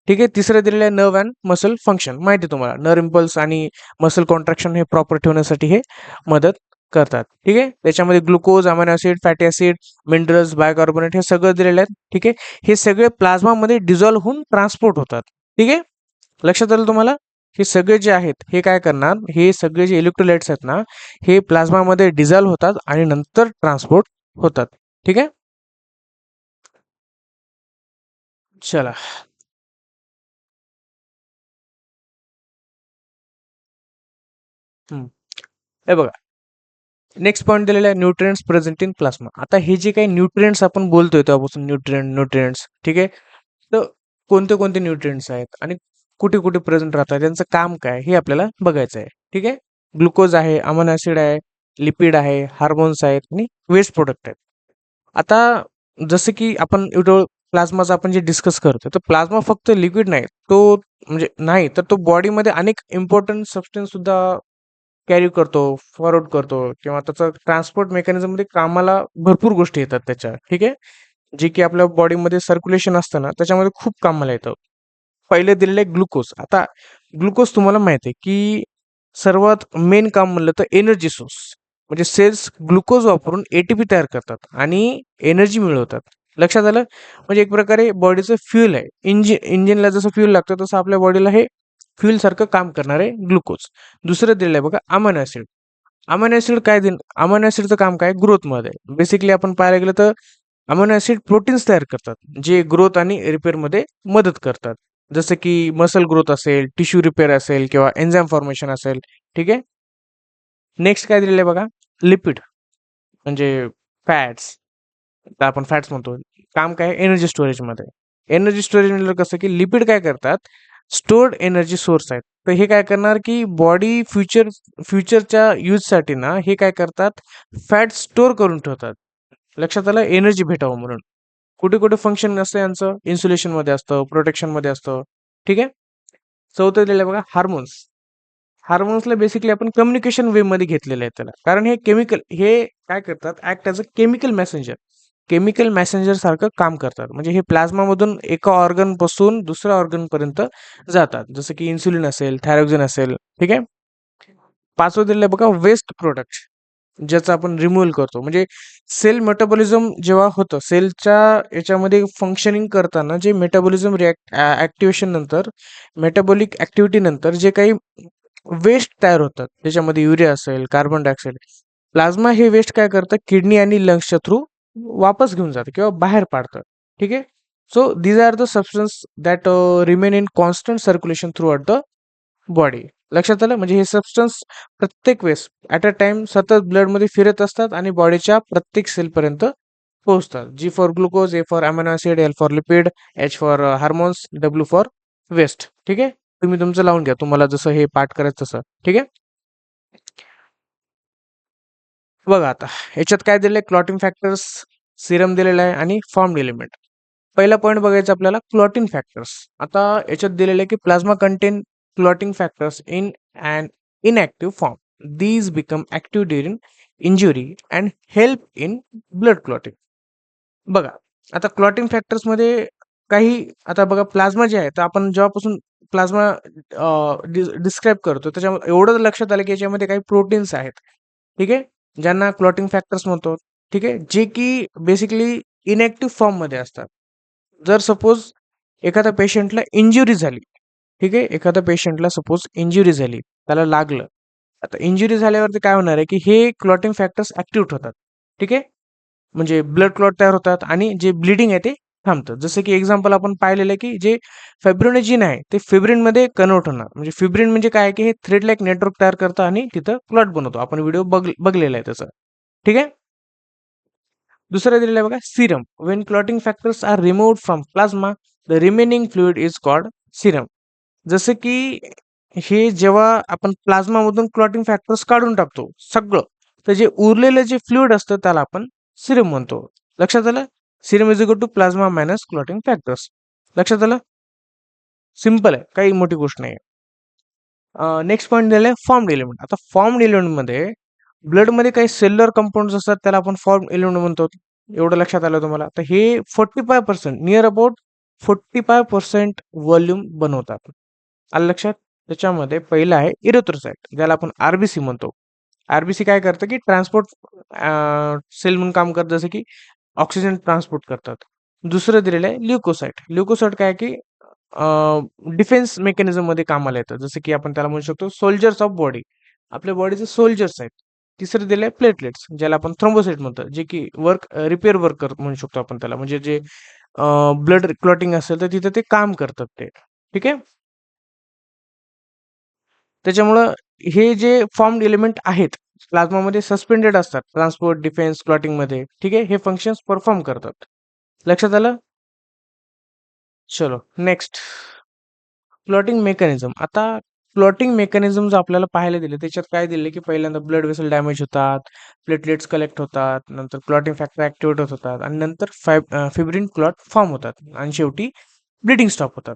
Speaker 1: ठीक आहे. तिसरं दिलेलं आहे नर्व अँड मसल फंक्शन. माहिती आहे तुम्हाला, नर्व इम्पल्स आणि मसल कॉन्ट्रॅक्शन हे प्रॉपर ठेवण्यासाठी हे मदत करतात. ठीक आहे. त्याच्यामध्ये glucose, amino acid, fatty acid, minerals, bicarbonate हे सगळं दिलेलं आहे. ठीक आहे. हे सगळे प्लाझ्मामध्ये डिझॉल्व्ह होऊन ट्रान्सपोर्ट होतात. ठीक आहे. लक्षात आलं तुम्हाला? हे सगळे जे आहेत हे काय करणार? हे सगळे जे इलेक्ट्रोलाइट्स आहेत ना, हे प्लाझ्मामध्ये डिझॉल्व्ह होतात आणि नंतर ट्रान्सपोर्ट होतात. ठीक आहे. चला. हे बघा, नेक्स्ट पॉईंट दिलेला आहे न्यूट्रिएंट्स प्रेझेंट इन प्लाझ्मा. आता हे जे काही न्यूट्रिएंट्स आपण बोलतोय तेव्हापासून, न्यूट्रिएंट्स. ठीक आहे. तर कोणते कोणते न्यूट्रिएंट्स आहेत आणि कुठे कुठे प्रेझेंट राहतात, त्यांचं काम काय हे आपल्याला बघायचं आहे. ठीक आहे. ग्लुकोज आहे, अमिनो ऍसिड आहे, लिपिड आहे, हार्मोन्स आहेत आणि वेस्ट प्रोडक्ट आहेत. आता जसं की आपण एवढं प्लाझ्माचं आपण जे डिस्कस करतो, तर प्लाझ्मा फक्त लिक्विड नाही, तो म्हणजे नाही तर तो बॉडीमध्ये अनेक इम्पॉर्टंट सबस्टन्स सुद्धा कॅरी करतो, फॉरवर्ड करतो किंवा त्याचं ट्रान्सपोर्ट मेकॅनिझममध्ये कामाला भरपूर गोष्टी येतात त्याच्या. ठीक आहे. जे की आपल्या बॉडीमध्ये सर्क्युलेशन असतं ना, त्याच्यामध्ये खूप कामाला येतं. पहिले दिलेलं आहे ग्लुकोज. आता ग्लुकोज तुम्हाला माहिती आहे की सर्वात मेन काम म्हणलं तर एनर्जी सोर्स, म्हणजे सेल्स ग्लुकोज वापरून एटीपी तयार करतात आणि एनर्जी मिळवतात. लक्षात आलं? म्हणजे एक प्रकारे बॉडीचं फ्युल आहे. इंजिनला जसं फ्युल लागतं तसं आपल्या बॉडीला हे फ्युल सारखं काम करणार आहे ग्लुकोज. दुसरं दिलेलं आहे बघा, अमिनो ऍसिड. अमिनो ऍसिड काय अमिनो ऍसिडचं काम काय? ग्रोथमध्ये. बेसिकली आपण पाहायला गेलं तर अमिनो ऍसिड प्रोटीन्स तयार करतात, जे ग्रोथ आणि रिपेअरमध्ये मदत करतात. जसं की मसल ग्रोथ असेल, टिश्यू रिपेअर असेल किंवा एन्झाइम फॉर्मेशन असेल. ठीक आहे. नेक्स्ट काय दिलेलं आहे बघा, लिपिड म्हणजे फॅट्स, आपण फॅट्स म्हणतो. काम काय, एनर्जी स्टोरेजमध्ये. एनर्जी स्टोरेज म्हणजे कसं की लिपिड काय करतात, स्टोर्ड एनर्जी सोर्स आहेत. तर हे काय करणार की बॉडी फ्युचरच्या यूजसाठी ना हे काय करतात, फॅट स्टोअर करून ठेवतात. लक्षात आलं, एनर्जी भेटावं म्हणून. कुठे कुठे फंक्शन असतं यांचं, इन्सुलेशन मध्ये असतं, प्रोटेक्शन मध्ये असतं. ठीक आहे. चौथं दिलेलं आहे बघा, हार्मोन्स. हार्मोन्सला बेसिकली आपण कम्युनिकेशन वे मध्ये घेतलेलं आहे त्याला, कारण हे केमिकल, हे काय करतात, act as a chemical Messenger. Chemical Messenger सारखं काम करतात. म्हणजे हे प्लाझ्मा मधून एका ऑर्गन पासून दुसऱ्या ऑर्गन पर्यंत जातात, जसं की इन्सुलिन असेल, थायरोक्सिन असेल. ठीक आहे. पाचवं दिलेलं आहे बघा, वेस्ट प्रोडक्ट, ज्याचं आपण रिमूव्हल करतो. म्हणजे सेल मेटाबॉलिझम जेव्हा होतं, सेलच्या याच्यामध्ये फंक्शनिंग करताना जे मेटाबॉलिझम ऍक्टिव्हेशन नंतर, मेटाबॉलिक ऍक्टिव्हिटी नंतर जे काही वेस्ट तयार होतात, त्याच्यामध्ये युरिया असेल, कार्बन डायऑक्साईड, प्लाझ्मा हे वेस्ट काय करतं, किडनी आणि लंग्सच्या थ्रू वापस घेऊन जातं किंवा बाहेर पाडतं. ठीक आहे. So these are the substance that remain in constant circulation throughout the body. लक्षात आलं, म्हणजे हे सबस्टन्स प्रत्येक वेळेस ऍट अ टाइम सतत ब्लडमध्ये फिरत असतात आणि बॉडीच्या प्रत्येक सेलपर्यंत पोहोचतात. G for glucose, A for amino acid, L for lipid, H for hormones, W for waste. ठीक आहे. तुम्ही तुमचं लावून घ्या, तुम्हाला जसं हे पाठ करायचं तसं. ठीक आहे. बघा आता याच्यात काय दिलंय, क्लॉटिंग फॅक्टर्स, सिरम दिलेला आहे आणि फॉर्म एलिमेंट. पहिला पॉईंट बघायचा आपल्याला, क्लॉटिंग फॅक्टर्स. आता याच्यात दिलेलं आहे की plasma content clotting factors in and inactive form. These become active during injury and help in blood clotting. बघा आता क्लॉटिंग फॅक्टर्स मध्ये काही, आता बघा प्लाझ्मा जे आहे, तर आपण जेव्हापासून प्लाझ्मा डिस्क्राईब करतो, त्याच्यामध्ये एवढं लक्षात आलं की याच्यामध्ये काही प्रोटीन्स आहेत. ठीक आहे. ज्यांना क्लॉटिंग फॅक्टर्स म्हणतो. ठीक आहे. जे की बेसिकली इनॅक्टिव्ह फॉर्म मध्ये असतात. जर सपोज एखाद्या पेशंटला इंजुरी झाली, ठीक आहे, एखाद्या पेशंटला सपोज इंजुरी झाली, त्याला लागलं. आता इंजुरी झाल्यावरती काय होणार आहे की हे क्लॉटिंग फॅक्टर्स ऍक्टिव्ह होतात. ठीक आहे. म्हणजे ब्लड क्लॉट तयार होतात आणि जे ब्लिडिंग आहे ते थांबतं. जसं की एक्झाम्पल आपण पाहिलेलं आहे की जे फायब्रोनेजिन आहे ते फिब्रिन मध्ये कन्वर्ट होणार. म्हणजे फिब्रिन म्हणजे काय आहे की हे थ्रेड लाईक नेटवर्क तयार करतं आणि तिथं क्लॉट बनवतो. आपण व्हिडिओ बघलेला आहे त्याचा. ठीक आहे. दुसरं दिलेलं आहे बघा, serum. When clotting factors are removed from plasma, the remaining fluid is called serum. जसं की हे जेव्हा आपण प्लाझ्मा मधून क्लॉटिंग फॅक्टर्स काढून टाकतो सगळं, तर जे उरलेलं जे फ्लुइड असतं त्याला आपण सिरम म्हणतो. लक्षात आलं. Serum is equal to plasma minus clotting factors. लक्षात आलं. सिम्पल आहे, काही मोठी गोष्ट नाही. नेक्स्ट पॉईंट दिलेला आहे, फॉर्म एलिमेंट. आता फॉर्म एलिमेंटमध्ये ब्लडमध्ये काही सेल्युलर कंपाऊंड्स असतात, त्याला आपण फॉर्म एलिमेंट म्हणतो. एवढं लक्षात आलं तुम्हाला. तर हे 45% नियर अबाउट 45% व्हॉल्यूम बनवतात. आलं लक्षात. त्याच्यामध्ये पहिलं आहे इरिथ्रोसाइट, ज्याला आपण आरबीसी म्हणतो. आरबीसी काय करतं की ट्रान्सपोर्ट सेल म्हणून काम करतं, जसं की ऑक्सिजन ट्रान्सपोर्ट करतात. दुसरं दिलेलं आहे ल्युकोसाइट. ल्युकोसाइट काय की डिफेन्स मेकॅनिझम मध्ये कामाला येतं, जसं की आपण त्याला म्हणू शकतो सोल्जर्स ऑफ बॉडी. आपल्या बॉडीचे सोल्जर्स आहेत. तिसरं दिलंय प्लेटलेट्स, ज्याला आपण थ्रोम्बोसाइट म्हणतो, जे की रिपेअर वर्कर म्हणू शकतो आपण त्याला. म्हणजे जे ब्लड क्लॉटिंग असेल तर तिथे ते काम करतात ते. ठीक आहे. त्याच्यामुळं हे जे फॉर्म्ड एलिमेंट आहेत, प्लाझ्मामध्ये सस्पेंडेड असतात, ट्रान्सपोर्ट, डिफेन्स, क्लॉटिंग मध्ये. ठीक आहे. हे फंक्शन्स परफॉर्म करतात. लक्षात आलं. चलो नेक्स्ट, क्लॉटिंग मेकॅनिझम. आता क्लॉटिंग मेकॅनिझम जर आपल्याला पाहायला दिले, त्याच्यात काय दिले की पहिल्यांदा ब्लड वेसल डॅमेज होतात, प्लेटलेट्स कलेक्ट होतात, नंतर क्लॉटिंग फॅक्टर ऍक्टिव्हेट होतात आणि नंतर फिब्रिन क्लॉट फॉर्म होतात आणि शेवटी ब्लिडिंग स्टॉप होतात.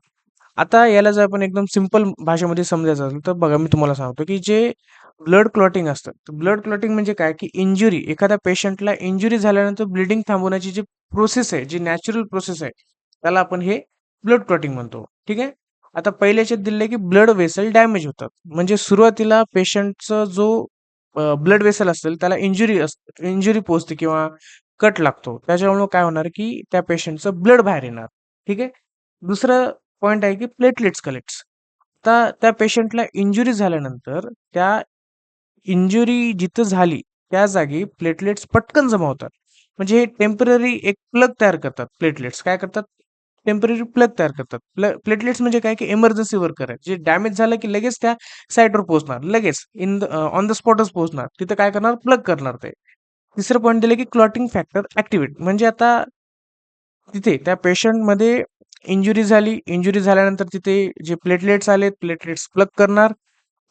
Speaker 1: आता याला जर आपण एकदम सिंपल भाषेमध्ये समजायचं असेल तर बघा, मी तुम्हाला सांगतो की जे ब्लड क्लॉटिंग असतं, ब्लड क्लॉटिंग म्हणजे काय की इंजुरी, एखाद्या पेशंटला इंजुरी झाल्यानंतर ब्लिडिंग थांबवण्याची जी प्रोसेस आहे, जी नॅचरल प्रोसेस आहे, त्याला आपण हे ब्लड क्लॉटिंग म्हणतो. ठीक आहे. आता पहिल्याच्यात दिले की ब्लड वेसल डॅमेज होतात. म्हणजे सुरुवातीला पेशंटचा जो ब्लड वेसल असेल त्याला इंजुरी पोहोचते किंवा कट लागतो. त्याच्यामुळे काय होणार की त्या पेशंटचं ब्लड बाहेर येणार. ठीक आहे. दुसरं पॉइंट आहे की प्लेटलेट्स कलेक्ट्स. आता त्या पेशंटला इंजुरी झाल्यानंतर त्या इंजुरी जिथं झाली त्या जागी प्लेटलेट्स पटकन जमा होतात. म्हणजे हे टेम्पररी एक प्लग तयार करतात. प्लेटलेट्स काय करतात, टेम्पररी प्लग तयार करतात. प्लेटलेट्स म्हणजे काय की इमर्जन्सी वर्कर आहे. जे डॅमेज झालं की लगेच त्या साईटवर पोहोचणार. लगेच ऑन द स्पॉटच पोहोचणार. तिथं काय करणार? प्लग करणार ते. तिसरं पॉइंट दिलं की क्लॉटिंग फॅक्टर ऍक्टिव्हेट म्हणजे आता तिथे त्या पेशंटमध्ये इंजुरी झाली. इंजुरी झाल्यानंतर तिथे जे प्लेटलेट्स आले, प्लेटलेट्स प्लग करणार,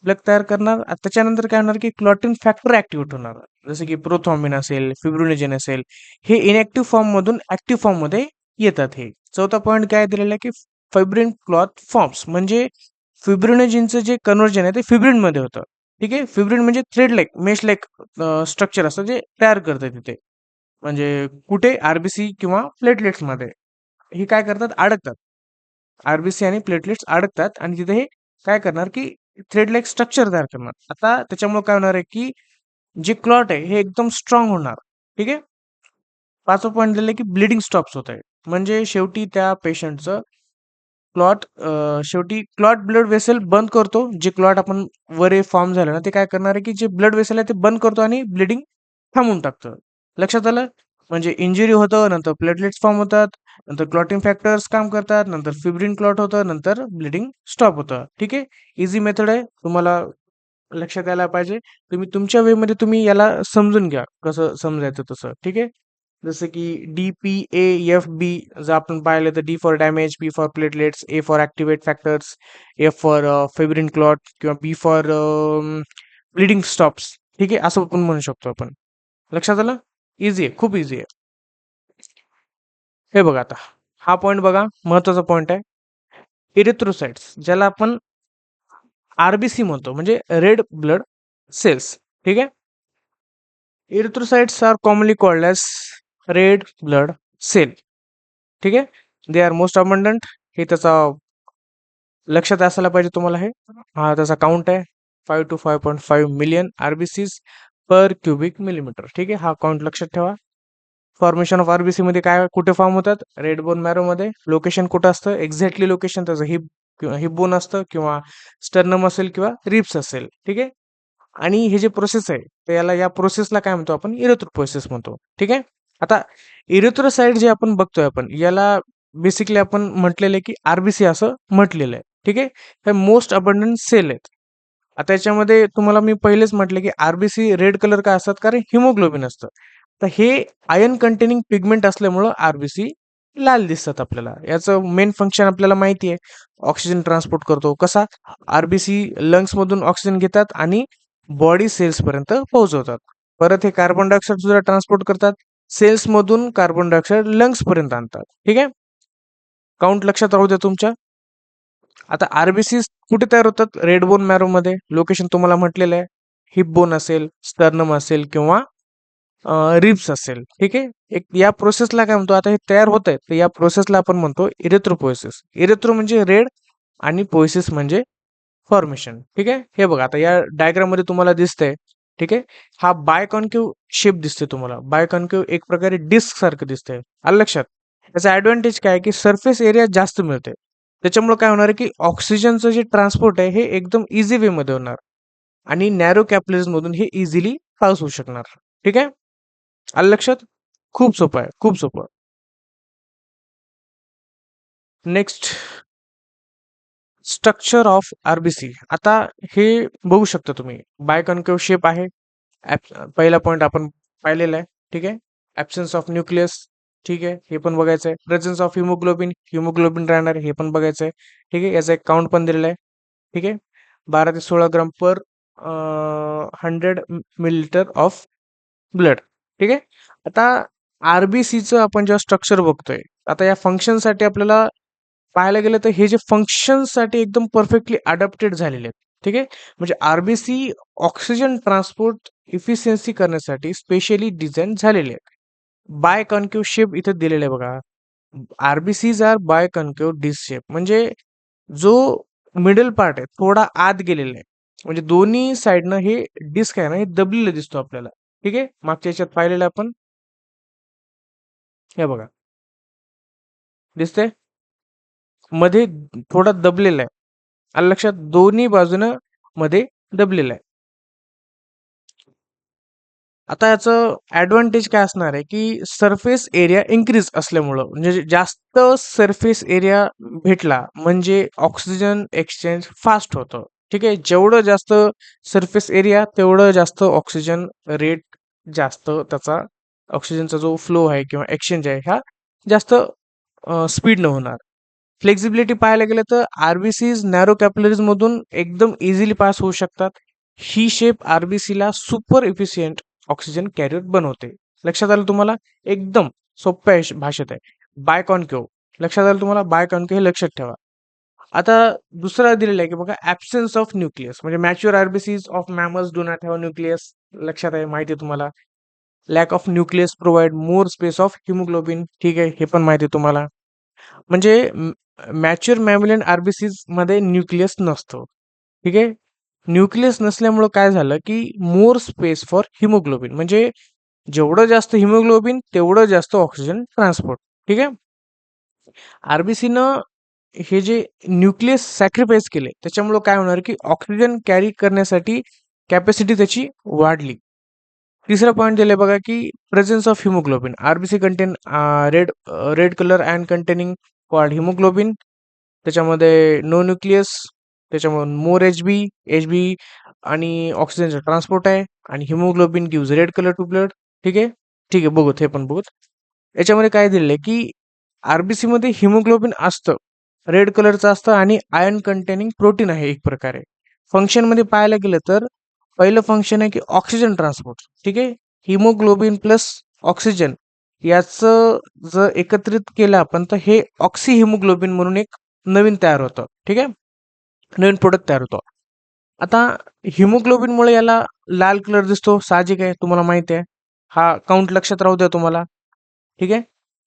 Speaker 1: प्लग तयार करणार. त्याच्यानंतर काय होणार की क्लॉटिंग फॅक्टर ऍक्टिव्हेट होणार. जसं की प्रोथ्रॉम्बिन असेल, फिब्रिनोजेन असेल. हे इनॅक्टिव्ह फॉर्ममधून ऍक्टिव्ह फॉर्ममध्ये येतात हे. चौथा पॉइंट काय दिलेला आहे की फायब्रिन क्लॉथ फॉर्म्स म्हणजे फिब्रिनोजेनचं जे कन्व्हर्जन आहे ते फिब्रिनमध्ये होतं. ठीक आहे. फिब्रिन म्हणजे thread like, mesh like structure असतं जे तयार करतं तिथे. म्हणजे कुठे आरबीसी किंवा प्लेटलेट्समध्ये. हे काय करतात? अडकतात. आरबीसी आणि प्लेटलेट्स अडकतात आणि तिथे हे काय करणार की थ्रेड लाईक स्ट्रक्चर तयार करणार. आता त्याच्यामुळे काय होणार आहे की जे क्लॉट आहे हे एकदम स्ट्रॉंग होणार. ठीक आहे. पाचवं पॉईंट दिलं की ब्लिडिंग स्टॉप्स होत आहे. म्हणजे शेवटी त्या पेशंटचं शेवटी क्लॉट ब्लड वेसल बंद करतो. जे क्लॉट आपण वर फॉर्म झालं ना, ते काय करणार आहे की जे ब्लड वेसल आहे ते बंद करतो आणि ब्लिडिंग थांबवून टाकतं. लक्षात आलं? म्हणजे इंजुरी होतं, नंतर प्लेटलेट्स फॉर्म होतात, नंतर क्लॉटिंग फॅक्टर्स काम करतात, नंतर फिब्रिन क्लॉट होतं, नंतर ब्लिडिंग स्टॉप होतं. ठीक आहे. ईझी मेथड आहे. तुम्हाला लक्षात यायला पाहिजे. तुम्ही तुमच्या वेमध्ये तुम्ही याला समजून घ्या. कसं समजायचं तसं. ठीक आहे. जसं की DPAFB जर आपण पाहिलं तर D for damage, B for platelets, A for activate factors, F for fibrin clot किंवा बी फॉर ब्लिडिंग स्टॉप्स. ठीक आहे. असं पण म्हणू शकतो आपण. लक्षात आलं? इझी आहे. खूप इझी आहे. हे बघा आता. हा पॉइंट बघा. महत्वाचा पॉइंट आहे. इरिथ्रोसाइट्स ज्याला आपण आरबीसी म्हणतो म्हणजे रेड ब्लड सेल्स. ठीक आहे. Erythrocytes are commonly called as red blood cell. ठीक आहे. They are most abundant. हे त्याचा लक्षात असायला पाहिजे तुम्हाला हे. हा त्याचा काउंट आहे 5 to 5.5 million RBCs per cubic millimetre. ठीक आहे. हा काउंट लक्षात ठेवा. फॉर्मेशन ऑफ आरबीसी मध्ये काय कुठे फॉर्म होतात? रेड बोन मॅरो मध्ये. लोकेशन कुठं असतं? एक्झॅक्टली लोकेशन त्याचं हिप बोन असतं किंवा स्टर्नम असेल किंवा रिप्स असेल. ठीक आहे. आणि हे जे प्रोसेस आहे तर या प्रोसेसला काय म्हणतो आपण? इरेथ्रोपोएसिस म्हणतो. ठीक आहे. आता इरेथ्रोसाइट जे आपण बघतोय आपण याला बेसिकली आपण म्हटलेलं आहे की आरबीसी असं म्हटलेलं आहे. ठीक आहे. हे मोस्ट अबंडंट सेल आहेत. आता याच्यामध्ये तुम्हाला मी पहिलेच म्हटलं की आरबीसी रेड कलर का असतात? कारण हिमोग्लोबिन असतं. तर हे आयर्न कंटेनिंग पिगमेंट असल्यामुळं आरबीसी लाल दिसतात आपल्याला. याचं मेन फंक्शन आपल्याला माहिती आहे. ऑक्सिजन ट्रान्सपोर्ट करतो. कसा? आरबीसी लंग्स मधून ऑक्सिजन घेतात आणि बॉडी सेल्स पर्यंत पोहोचवतात. परत हे कार्बन डायऑक्साईड सुद्धा ट्रान्सपोर्ट करतात. सेल्स मधून कार्बन डायऑक्साईड लंग्स पर्यंत आणतात. ठीक आहे. काउंट लक्षात राहू द्या तुमच्या. आता आरबीसी कुठे तयार होतात? रेड बोन मॅरो मध्ये. लोकेशन तुम्हाला म्हटलेलं आहे. हिप बोन असेल, स्टर्नम असेल किंवा रिब्स असेल. ठीक आहे. एक या प्रोसेसला काय म्हणतो? आता हे तयार होत आहे तर या प्रोसेसला आपण म्हणतो इरेथ्रोपोएसिस. इरेथ्रो म्हणजे रेड आणि पोएसिस म्हणजे फॉर्मेशन. ठीक आहे. हे बघा आता या डायग्राम मध्ये तुम्हाला दिसतंय. ठीक आहे. हा बायकॉन्केव्ह शेप दिसतोय तुम्हाला. बायकॉन्केव्ह एक प्रकारे डिस्क सारखं दिसतंय. आलं लक्षात? याचा ऍडव्हान्टेज काय की सरफेस एरिया जास्त मिळते. त्याच्यामुळे काय होणार आहे की ऑक्सिजनचं जे ट्रान्सपोर्ट आहे हे एकदम इझी वे मध्ये होणार आणि नॅरो कॅपलरीज मधून हे इझिली पास होऊ शकणार. ठीक आहे. आलं लक्षात? खूप सोपं आहे. खूप सोपं. Next structure of RBC. आता हे बघू शकता तुम्ही. बायकॉन्केव्ह शेप आहे. पहिला पॉइंट आपण पाहिलेला आहे. ठीक आहे. ऍब्सेन्स ऑफ न्यूक्लियस. ठीक आहे. हे पण बघायचं आहे. Presence of haemoglobin. हिमोग्लोबिन राहणार आहे. हे पण बघायचं आहे. ठीक आहे. याचा एक काउंट पण दिलेला आहे. ठीक आहे. 12 ते 16 ग्राम पर 100 मिलीलिटर ऑफ ब्लड. ठीक आहे. आता आरबीसीचं आपण जेव्हा स्ट्रक्चर बघतोय, आता या फंक्शनसाठी आपल्याला पाहायला गेलं तर हे जे फंक्शनसाठी एकदम परफेक्टली अडॅप्टेड झालेले आहेत. ठीक आहे. म्हणजे आरबीसी ऑक्सिजन ट्रान्सपोर्ट इफिशियन्सी करण्यासाठी स्पेशली डिझाईन झालेले आहेत. बाय कॉन्केव्ह शेप इथे दिलेला आहे बघा. RBCs are biconcave disc shape म्हणजे जो मिडल पार्ट आहे थोडा आत गेलेला आहे. म्हणजे दोन्ही साइडनं हे डिस्क आहे ना हे दबलेलं दिसतो आपल्याला. ठीक आहे. मागच्या याच्यात पाहिलेलं आपण. हे बघा. दिसतंय? मध्ये थोडा दबलेला आहे. आलं लक्षात? दोन्ही बाजूनं मध्ये दबलेला आहे. आता याचं ॲडव्हांटेज काय असणार आहे, की सरफेस एरिया इन्क्रीज असल्यामुळं म्हणजे जास्त सरफेस एरिया भेटला म्हणजे ऑक्सिजन एक्सचेंज फास्ट होतं. ठीक आहे. जेवढं जास्त सरफेस एरिया तेवढं जास्त ऑक्सिजन रेट जास्त त्याचा ऑक्सिजनचा जो फ्लो आहे किंवा एक्सचेंज आहे हा जास्त स्पीडनं होणार. फ्लेक्सिबिलिटी पाहायला गेलं तर आरबीसीज नॅरो कॅपिलरीज मधून एकदम इझिली पास होऊ शकतात. ही शेप आरबीसीला सुपर इफिशियंट ऑक्सिजन कॅरियर बनवते. लक्षात आलं तुम्हाला? एकदम सोप्या भाषेत आहे. बायकॉन्केव्ह लक्षात आलं तुम्हाला? बायकॉन्केव्ह हे लक्षात ठेवा. आता दुसरा दिलेला आहे की बघा ऍब्सेन्स ऑफ न्यूक्लियस म्हणजे mature RBCs of mammals do not have nucleus. लक्षात आहे, माहिती आहे तुम्हाला. Lack of nucleus provide more space of haemoglobin. ठीक आहे, हे पण माहिती आहे तुम्हाला. म्हणजे मॅच्युअर मॅमिलियन आरबीसीज मध्ये न्यूक्लियस नसतो. ठीक आहे. न्यूक्लियस नसल्यामुळं काय झालं की मोर स्पेस फॉर हिमोग्लोबिन म्हणजे जेवढं जास्त हिमोग्लोबिन तेवढं जास्त ऑक्सिजन ट्रान्सपोर्ट. ठीक आहे. आरबीसीनं हे जे न्यूक्लियस सॅक्रिफाईस केले त्याच्यामुळं काय होणार की ऑक्सिजन कॅरी करण्यासाठी कॅपॅसिटी त्याची वाढली. तिसरा पॉईंट दिलाय बघा की presence of haemoglobin. RBC contain red red colour and containing called haemoglobin. त्याच्यामध्ये नो न्यूक्लियस, त्याच्यामुळे मोर एच बी आणि ऑक्सिजनचं ट्रान्सपोर्ट आहे आणि haemoglobin gives red colour to blood. ठीक आहे. ठीक आहे, बघूत हे पण बघूत. याच्यामध्ये काय दिलेलं आहे की आरबीसी मध्ये हिमोग्लोबिन असतं, रेड कलरचं असतं आणि आयर्न कंटेनिंग प्रोटीन आहे एक प्रकारे. फंक्शन मध्ये पाहायला गेलं तर पहिलं फंक्शन आहे की ऑक्सिजन ट्रान्सपोर्ट. ठीक आहे. हिमोग्लोबिन प्लस ऑक्सिजन याचं जर एकत्रित केलं आपण तर हे ऑक्सी हिमोग्लोबिन म्हणून एक नवीन तयार होतं. ठीक आहे. नवीन प्रोडक्ट तयार होतो. आता हिमोग्लोबिनमुळे याला लाल कलर दिसतो, साहजिक आहे, तुम्हाला माहिती आहे. हा काउंट लक्षात राहू द्या तुम्हाला. ठीक आहे.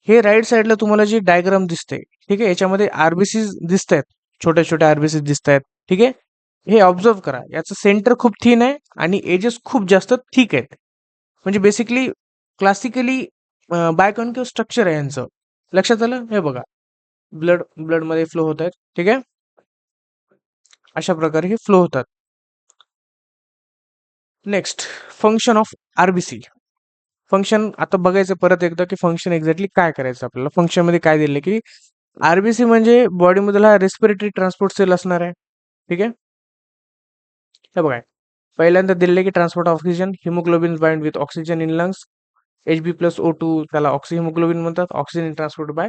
Speaker 1: हे राईट साईडला तुम्हाला जी डायग्राम दिसते, ठीक आहे, याच्यामध्ये आरबीसी दिसत आहेत, छोट्या छोट्या आरबीसी दिसत आहेत. ठीक आहे. हे ऑब्झर्व करा, याचं सेंटर खूप थिन आहे आणि एजेस खूप जास्त थिक आहेत. म्हणजे बेसिकली क्लासिकली बायकॉन्केव्ह स्ट्रक्चर आहे यांचं. लक्षात आलं? हे बघा, ब्लड मध्ये फ्लो होत आहेत. ठीक आहे. अशा प्रकारे हे फ्लो होतात. Next, function of RBC. Function आता बघायचं परत एकदा की फंक्शन एक्झॅक्टली काय करायचं आपल्याला. फंक्शन मध्ये काय दिलं की आरबीसी म्हणजे बॉडीमधला रेस्पिरेटरी ट्रान्सपोर्ट सेल असणार आहे. ठीक आहे. हे बघा, पहिल्यांदा दिलेलं की transport of oxygen, haemoglobin bind with oxygen in lungs, Hb+O2 त्याला ऑक्सी हिमोग्लोबिन म्हणतात. Oxygen transport by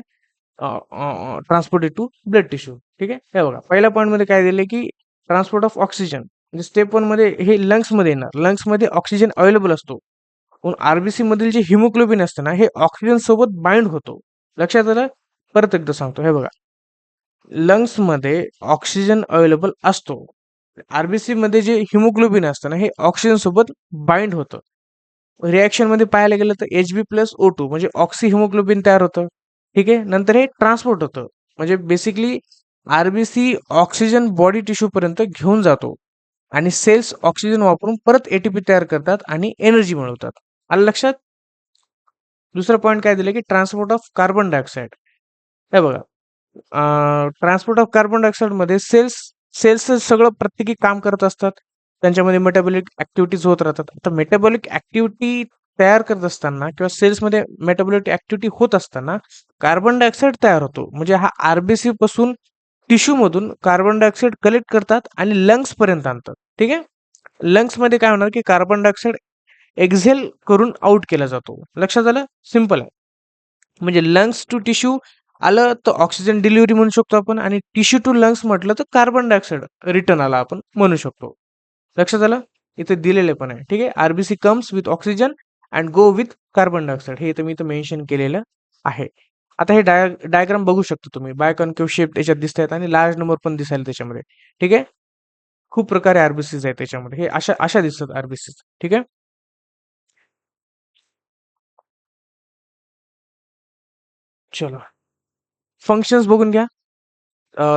Speaker 1: transported to blood tissue. ठीक आहे. हे बघा, पहिल्या पॉईंट मध्ये काय दिले की ट्रान्सपोर्ट ऑफ ऑक्सिजन म्हणजे स्टेप 1 मध्ये हे लंग्स मध्ये येणार. लंग्स मध्ये ऑक्सिजन अवेलेबल असतो. पण आरबीसी मधील जे हिमोग्लोबिन असतं ना हे ऑक्सिजन सोबत बाइंड होतो. लक्षात आलं? परत एकदा सांगतो, हे बघा, लंग्स मध्ये ऑक्सिजन अवेलेबल असतो. आरबीसी मध्ये जे हिमोग्लोबिन असतं ना हे ऑक्सिजन सोबत बाइंड होतं. रिॲक्शन मध्ये पाहायला गेलं तर Hb+O2 म्हणजे ऑक्सी हिमोग्लोबिन तयार होतं. ठीक आहे. नंतर हे ट्रान्सपोर्ट होतं. म्हणजे basically RBC oxygen body tissue पर्यंत घेऊन जातो आणि सेल्स ऑक्सिजन वापरून परत एटीपी तयार करतात आणि एनर्जी मिळवतात. आलं लक्षात? दुसरं पॉईंट काय दिलं की ट्रान्सपोर्ट ऑफ कार्बन डायऑक्साईड. हे बघा, ट्रान्सपोर्ट ऑफ कार्बन डायऑक्साईड मध्ये सेल्स सगळं प्रत्येकी काम करत असतात. त्यांच्यामध्ये मेटाबॉलिक ऍक्टिव्हिटीज होत राहतात. आता मेटाबॉलिक ऍक्टिव्हिटी तयार करत असताना किंवा सेल्समध्ये मेटाबॉलिक ऍक्टिव्हिटी होत असताना कार्बन डायऑक्साईड तयार होतो. म्हणजे हा आरबीसी पासून टिश्यू मधून कार्बन डायऑक्साईड कलेक्ट करतात आणि लंग्स पर्यंत आणतात. ठीक आहे. लंग्स मध्ये काय होणार की कार्बन डायऑक्साईड एक्झेल करून आउट केला जातो. लक्षात आलं? सिंपल आहे. म्हणजे लंग्स टू टिश्यू आलं तर ऑक्सिजन डिलिव्हरी म्हणू शकतो आपण आणि टिश्यू टू लंग्स म्हटलं तर कार्बन डायऑक्साईड रिटर्न आला आपण म्हणू शकतो. लक्षात आलं? इथे दिलेले पण आहे. ठीक आहे. RBC comes with oxygen and go with carbon dioxide. हे इथं मी इथं मेन्शन केलेलं आहे. आता हे डायग्राम बघू शकतो तुम्ही. बायकॉन्केव्ह शेप त्याच्यात दिसत आहेत आणि लार्ज नंबर पण दिसायला त्याच्यामध्ये. ठीक आहे. खूप प्रकारे आरबीसीज आहेत त्याच्यामध्ये. हे अशा अशा दिसतात आरबीसीज. ठीक आहे. चलो, फंक्शन्स बघून घ्या.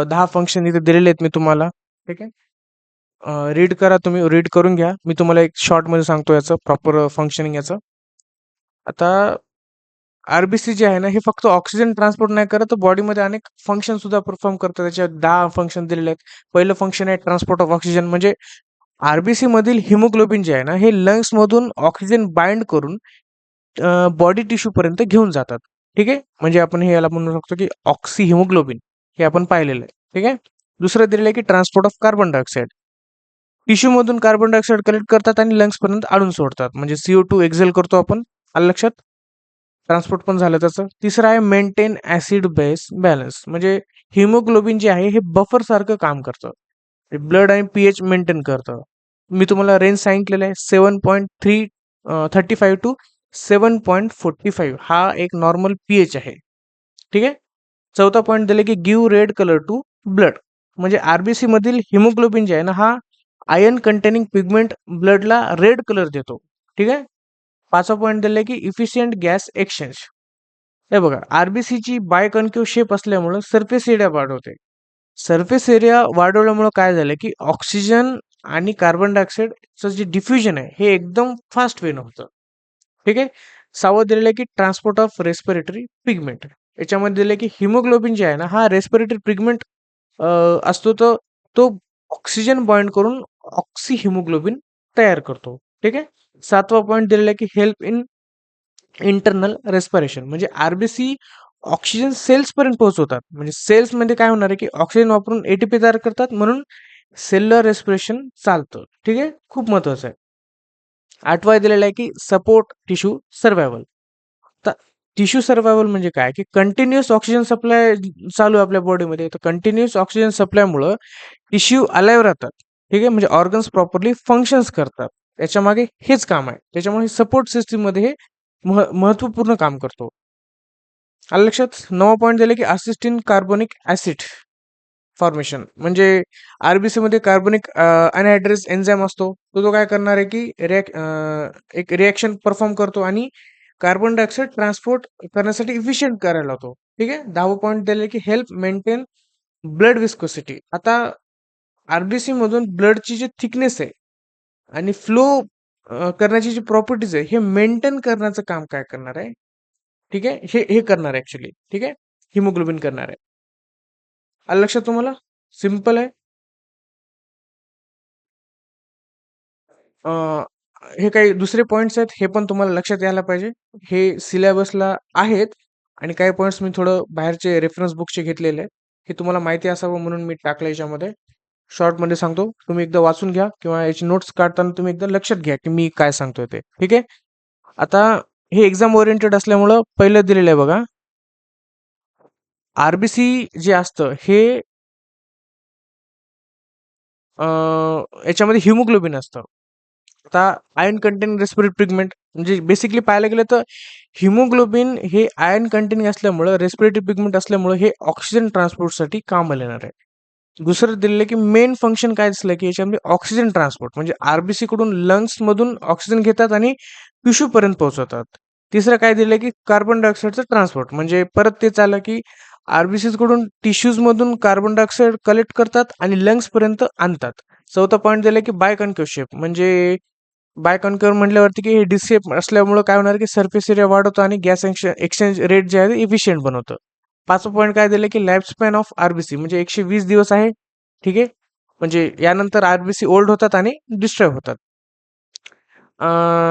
Speaker 1: 10 फंक्शन इथे दिलेले आहेत मी तुम्हाला. ठीक आहे. रीड करा, तुम्ही रीड करून घ्या. मी तुम्हाला एक शॉर्ट मध्ये सांगतो याचं प्रॉपर फंक्शनिंग याचं. आता आरबीसी जे आहे ना हे फक्त ऑक्सिजन ट्रान्सपोर्ट नाही करत, तर बॉडीमध्ये अनेक फंक्शन सुद्धा परफॉर्म करतात. त्याच्यात 10 फंक्शन दिलेले आहेत. पहिलं फंक्शन आहे ट्रान्सपोर्ट ऑफ ऑक्सिजन म्हणजे आरबीसी मधील हिमोग्लोबिन जे आहे ना, हे लंग्स मधून ऑक्सिजन बाइंड करून बॉडी टिश्यू पर्यंत घेऊन जातात. ठीक आहे, म्हणजे आपण हे याला म्हणू शकतो की ऑक्सी हिमोग्लोबिन, हे आपण पाहिलेलं आहे. ठीक आहे. दुसरं दिलेलं आहे की transport of carbon dioxide. Tissue मधून कार्बन डायऑक्साईड कलेक्ट करतात आणि लंग्स पर्यंत आणून सोडतात, म्हणजे CO2 एक्झेल करतो आपण. आलं लक्षात? ट्रान्सपोर्ट पण झालं त्याचं. तिसरं आहे मेंटेन ऍसिड बेस बॅलन्स, म्हणजे हिमोग्लोबिन जे आहे हे बफर सारखं काम करतं, ब्लड आणि पीएच मेंटेन करतं. मी तुम्हाला रेंज सांगितलेलं आहे 7.35 टू 7.45, हा एक नॉर्मल पीएच आहे. ठीक आहे. चौथा पॉईंट दिले की give red colour to blood, म्हणजे आरबीसी मधील हिमोग्लोबिन जे आहे ना, हा आयर्न कंटेनिंग पिगमेंट ब्लडला रेड कलर देतो. ठीक आहे. पाचवा पॉईंट दिलाय की इफिशियंट गॅस एक्सचेंज. हे बघा, आरबीसीची बायकॉन्केव्ह शेप असल्यामुळं सरफेस एरिया वाढवते. सरफेस एरिया वाढवल्यामुळं काय झालं की ऑक्सिजन आणि कार्बन डायऑक्साईडचं जे डिफ्युजन आहे हे एकदम फास्ट वेनं होतं. ठीक आहे. सहावं दिलेलं आहे की ट्रान्सपोर्ट ऑफ रेस्पिरेटरी पिगमेंट. याच्यामध्ये दिलं की हिमोग्लोबिन जे आहे ना, हा रेस्पिरेटरी पिगमेंट असतो, तर तो ऑक्सिजन बाइंड करून ऑक्सी हिमोग्लोबिन तयार करतो. ठीक आहे. सातवा पॉईंट दिलेला आहे की हेल्प इन इंटरनल रेस्पिरेशन, म्हणजे आरबीसी ऑक्सिजन सेल्स पर्यंत पोहोचवतात. म्हणजे सेल्स मध्ये काय होणार आहे की ऑक्सिजन वापरून एटीपी तयार करतात, म्हणून सेल्युलर रेस्पिरेशन चालतं. ठीक आहे, खूप महत्वाचं आहे. आठवा दिलेला आहे की सपोर्ट टिश्यू सर्व्हायवल. तर टिश्यू सर्व्हायवल म्हणजे काय की कंटिन्युअस ऑक्सिजन सप्लाय चालू आहे आपल्या बॉडीमध्ये, तर कंटिन्युअस ऑक्सिजन सप्लायमुळं टिश्यू अलाइव्ह राहतात. ठीक आहे, म्हणजे ऑर्गन्स प्रॉपरली फंक्शन्स करतात. त्याच्या मागे हेच काम आहे. त्याच्यामुळे सपोर्ट सिस्टीम मध्ये हे महत्वपूर्ण काम करतो. आलं लक्षात? नवा पॉईंट दिले की assist in carbonic acid formation, म्हणजे आरबीसी मध्ये कार्बनिक अनहायड्रेस एन्झाईम असतो, तो काय करणार आहे की एक रिॲक्शन परफॉर्म करतो आणि कार्बन डायऑक्साईड ट्रान्सपोर्ट करण्यासाठी इफिशियंट करायला होतो. ठीक आहे. 10वा पॉईंट दिले की हेल्प मेंटेन ब्लड विस्कोसिटी. आता आरबीसी मधून ब्लडची जी थिकनेस आहे आणि फ्लो करण्याची जी प्रॉपर्टीज आहे हे मेंटेन करण्याचं काम काय करणार आहे? ठीक आहे, हे हे करणार आहे ऍक्च्युली. ठीक आहे, हिमोग्लोबिन करणार आहे. आलं लक्षात तुम्हाला? सिम्पल आहे. अ, हे काही दुसरे पॉइंट्स आहेत, हे पण तुम्हाला लक्षात यायला पाहिजे. हे सिलेबसला आहेत आणि काही पॉइंट्स मी थोडं बाहेरचे रेफरन्स बुकचे घेतलेले आहेत. हे तुम्हाला माहिती असावं म्हणून मी टाकलं याच्यामध्ये. शॉर्टमध्ये सांगतो. तुम्ही एकदा वाचून घ्या किंवा याची नोट्स काढताना तुम्ही एकदा लक्षात घ्या की मी काय सांगतोय ते. ठीक आहे. आता हे एक्झाम ओरिएंटेड असल्यामुळं पहिलं दिलेलं आहे बघा. आरबीसी जे असतं हे अ, याच्यामध्ये हिमोग्लोबिन असतं. आता आयर्न कंटेनिंग रेस्पिरेटरी पिगमेंट, म्हणजे बेसिकली पाहायला गेलं तर हिमोग्लोबिन हे आयर्न कंटेनिंग असल्यामुळं, रेस्पिरेटरी पिगमेंट असल्यामुळं हे ऑक्सिजन ट्रान्सपोर्टसाठी कामाला येणार आहे. दुसरं दिलेलं की मेन फंक्शन काय दिसलं की याच्यामध्ये ऑक्सिजन ट्रान्सपोर्ट, म्हणजे आरबीसी कडून लंग्स मधून ऑक्सिजन घेतात आणि टिश्यू पर्यंत पोहोचवतात. तिसरं काय दिलं की कार्बन डायऑक्साईडचं ट्रान्सपोर्ट, म्हणजे परत तेच आलं की आरबीसी कडून टिश्यूज मधून कार्बन डायऑक्साईड कलेक्ट करतात आणि लंग्स पर्यंत आणतात. चौथा पॉईंट दिला की बायकॉन्केव्ह शेप, म्हणजे बायकॉन्केव्ह म्हटल्यावरती की हे डिसेप असल्यामुळे काय होणार की सरफेस एरिया वाढवतो आणि गॅस एक्सचेंज रेट जे आहे इफिशियंट बनवतं. पाचवा पॉईंट काय दिलं की लाईफ स्पॅन ऑफ आरबीसी, म्हणजे 120 दिवस आहे. ठीक आहे, म्हणजे यानंतर आरबीसी ओल्ड होतात आणि डिस्ट्रॉय होतात.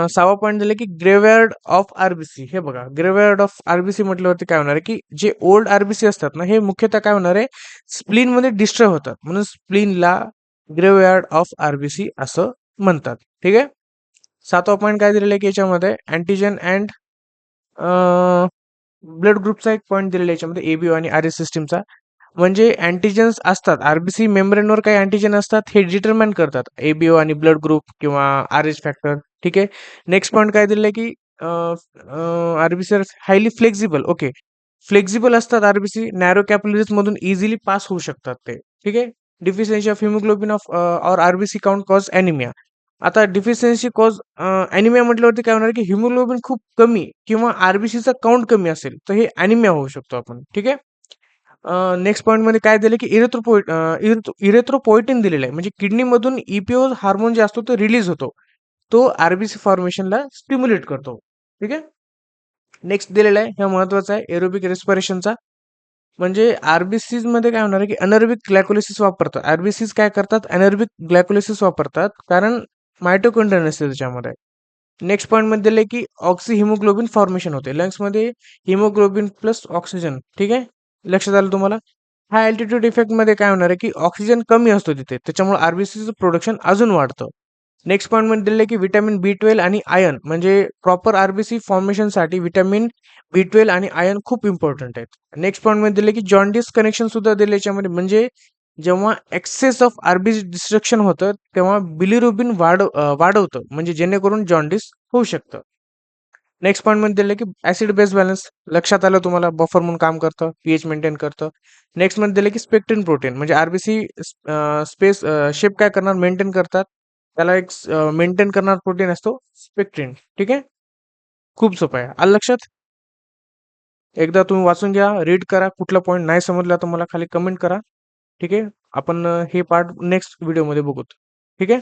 Speaker 1: सहावा पॉईंट दिले की ग्रेव्हयार्ड ऑफ आरबीसी. हे बघा, ग्रेव्हयार्ड ऑफ आरबीसी म्हटल्यावरती काय होणार आहे की जे ओल्ड आरबीसी असतात ना, हे मुख्यतः काय होणार आहे, स्प्लीन मध्ये डिस्ट्रॉय होतात, म्हणून स्प्लीनला ग्रेव्हयार्ड ऑफ आरबीसी असं म्हणतात. ठीक आहे. सातवा पॉईंट काय दिलेला आहे की याच्यामध्ये अँटीजन अँड ब्लड ग्रुपचा एक पॉईंट दिलेला आहे याच्यामध्ये, एबीओ आणि आर एस सिस्टीमचा. म्हणजे अँटीजन्स असतात आरबीसी मेम्ब्रेनवर, काही अँटीजन असतात हे डिटरमाइन करतात एबीओ आणि ब्लड ग्रुप किंवा आर एच फॅक्टर. ठीक आहे. नेक्स्ट पॉईंट काय दिलेलं आहे की RBC highly flexible. Okay, flexible असतात आरबीसी, नॅरो कॅपिलरीज मधून इझिली पास होऊ शकतात ते. ठीक आहे. Deficiency of haemoglobin of or RBC count cause anaemia. आता डिफिशियन्सी कॉज अॅनिमिया म्हटल्यावरती काय होणार की हिमोग्लोबिन खूप कमी किंवा आरबीसीचा काउंट कमी असेल तर हे अॅनिमिया होऊ शकतो आपण. ठीक आहे. नेक्स्ट पॉईंट मध्ये काय दिलं की इरेथ्रोपोइटिन दिलेलं आहे, म्हणजे किडनीमधून ईपीओ हार्मोन जे असतो तो रिलीज होतो, तो आरबीसी फॉर्मेशनला स्टिम्युलेट करतो. ठीक आहे. नेक्स्ट दिलेला आहे, हे महत्वाचं आहे, एरोबिक रेस्पिरेशनचा. म्हणजे आरबीसीज मध्ये काय होणार आहे की अनर्बिक ग्लायकोलिसिस वापरतात. आरबीसीज काय करतात, अनर्बिक ग्लायकोलिसिस वापरतात कारण मायटोकॉन्ड्रिया नसते त्याच्यामध्ये. नेक्स्ट पॉईंट मध्ये दिले की ऑक्सी हिमोग्लोबिन फॉर्मेशन होते लंग्स मध्ये, हिमोग्लोबिन प्लस ऑक्सिजन. ठीक आहे, लक्षात आलं तुम्हाला. हाय अल्टिट्यूड इफेक्ट मध्ये काय होणार आहे की ऑक्सिजन कमी असतो तिथे, त्याच्यामुळे आरबीसीचं प्रोडक्शन अजून वाढतं. नेक्स्ट पॉईंट मध्ये दिले की विटॅमिन B12 आणि आयर्न, म्हणजे प्रॉपर आरबीसी फॉर्मेशनसाठी विटॅमिन B12 आणि आयर्न खूप इम्पॉर्टंट आहेत. नेक्स्ट पॉईंट मध्ये दिले की जॉन्डिस कनेक्शन सुद्धा दिले याच्यामध्ये, म्हणजे जेव्हा एक्सेस ऑफ आरबीसी डिस्ट्रक्शन होतं तेव्हा बिलिरुबिन वाढवतं, म्हणजे जेणेकरून जॉन्डिस होऊ शकतं. नेक्स्ट पॉईंट मध्ये दिलं की ऍसिड बेस बॅलन्स, लक्षात आलं तुम्हाला, बफर म्हणून काम करतं, पीएच मेंटेन करतं. नेक्स्ट मध्ये दिलं की स्पेक्ट्रिन प्रोटीन, म्हणजे आरबीसी स्पेस शेप काय करणार, मेंटेन करतात. त्याला एक मेंटेन करणार प्रोटीन असतो स्पेक्ट्रिन. ठीक आहे, खूप सोपं आहे. आलं लक्षात. एकदा तुम्ही वाचून घ्या, रीड करा. कुठला पॉईंट नाही समजला तर मला खाली कमेंट करा. ठीक आहे, आपण हे पार्ट नेक्स्ट व्हिडिओमध्ये बघू. ठीक आहे,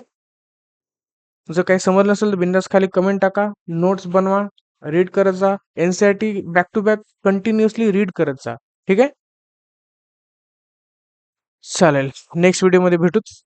Speaker 1: जर काही समजलं नसेल तर बिंदास खाली कमेंट टाका, नोट्स बनवा, रीड करत जा. NCERT back to back continuously read करत जा. ठीक आहे, चालेल. नेक्स्ट व्हिडिओमध्ये भेटूच.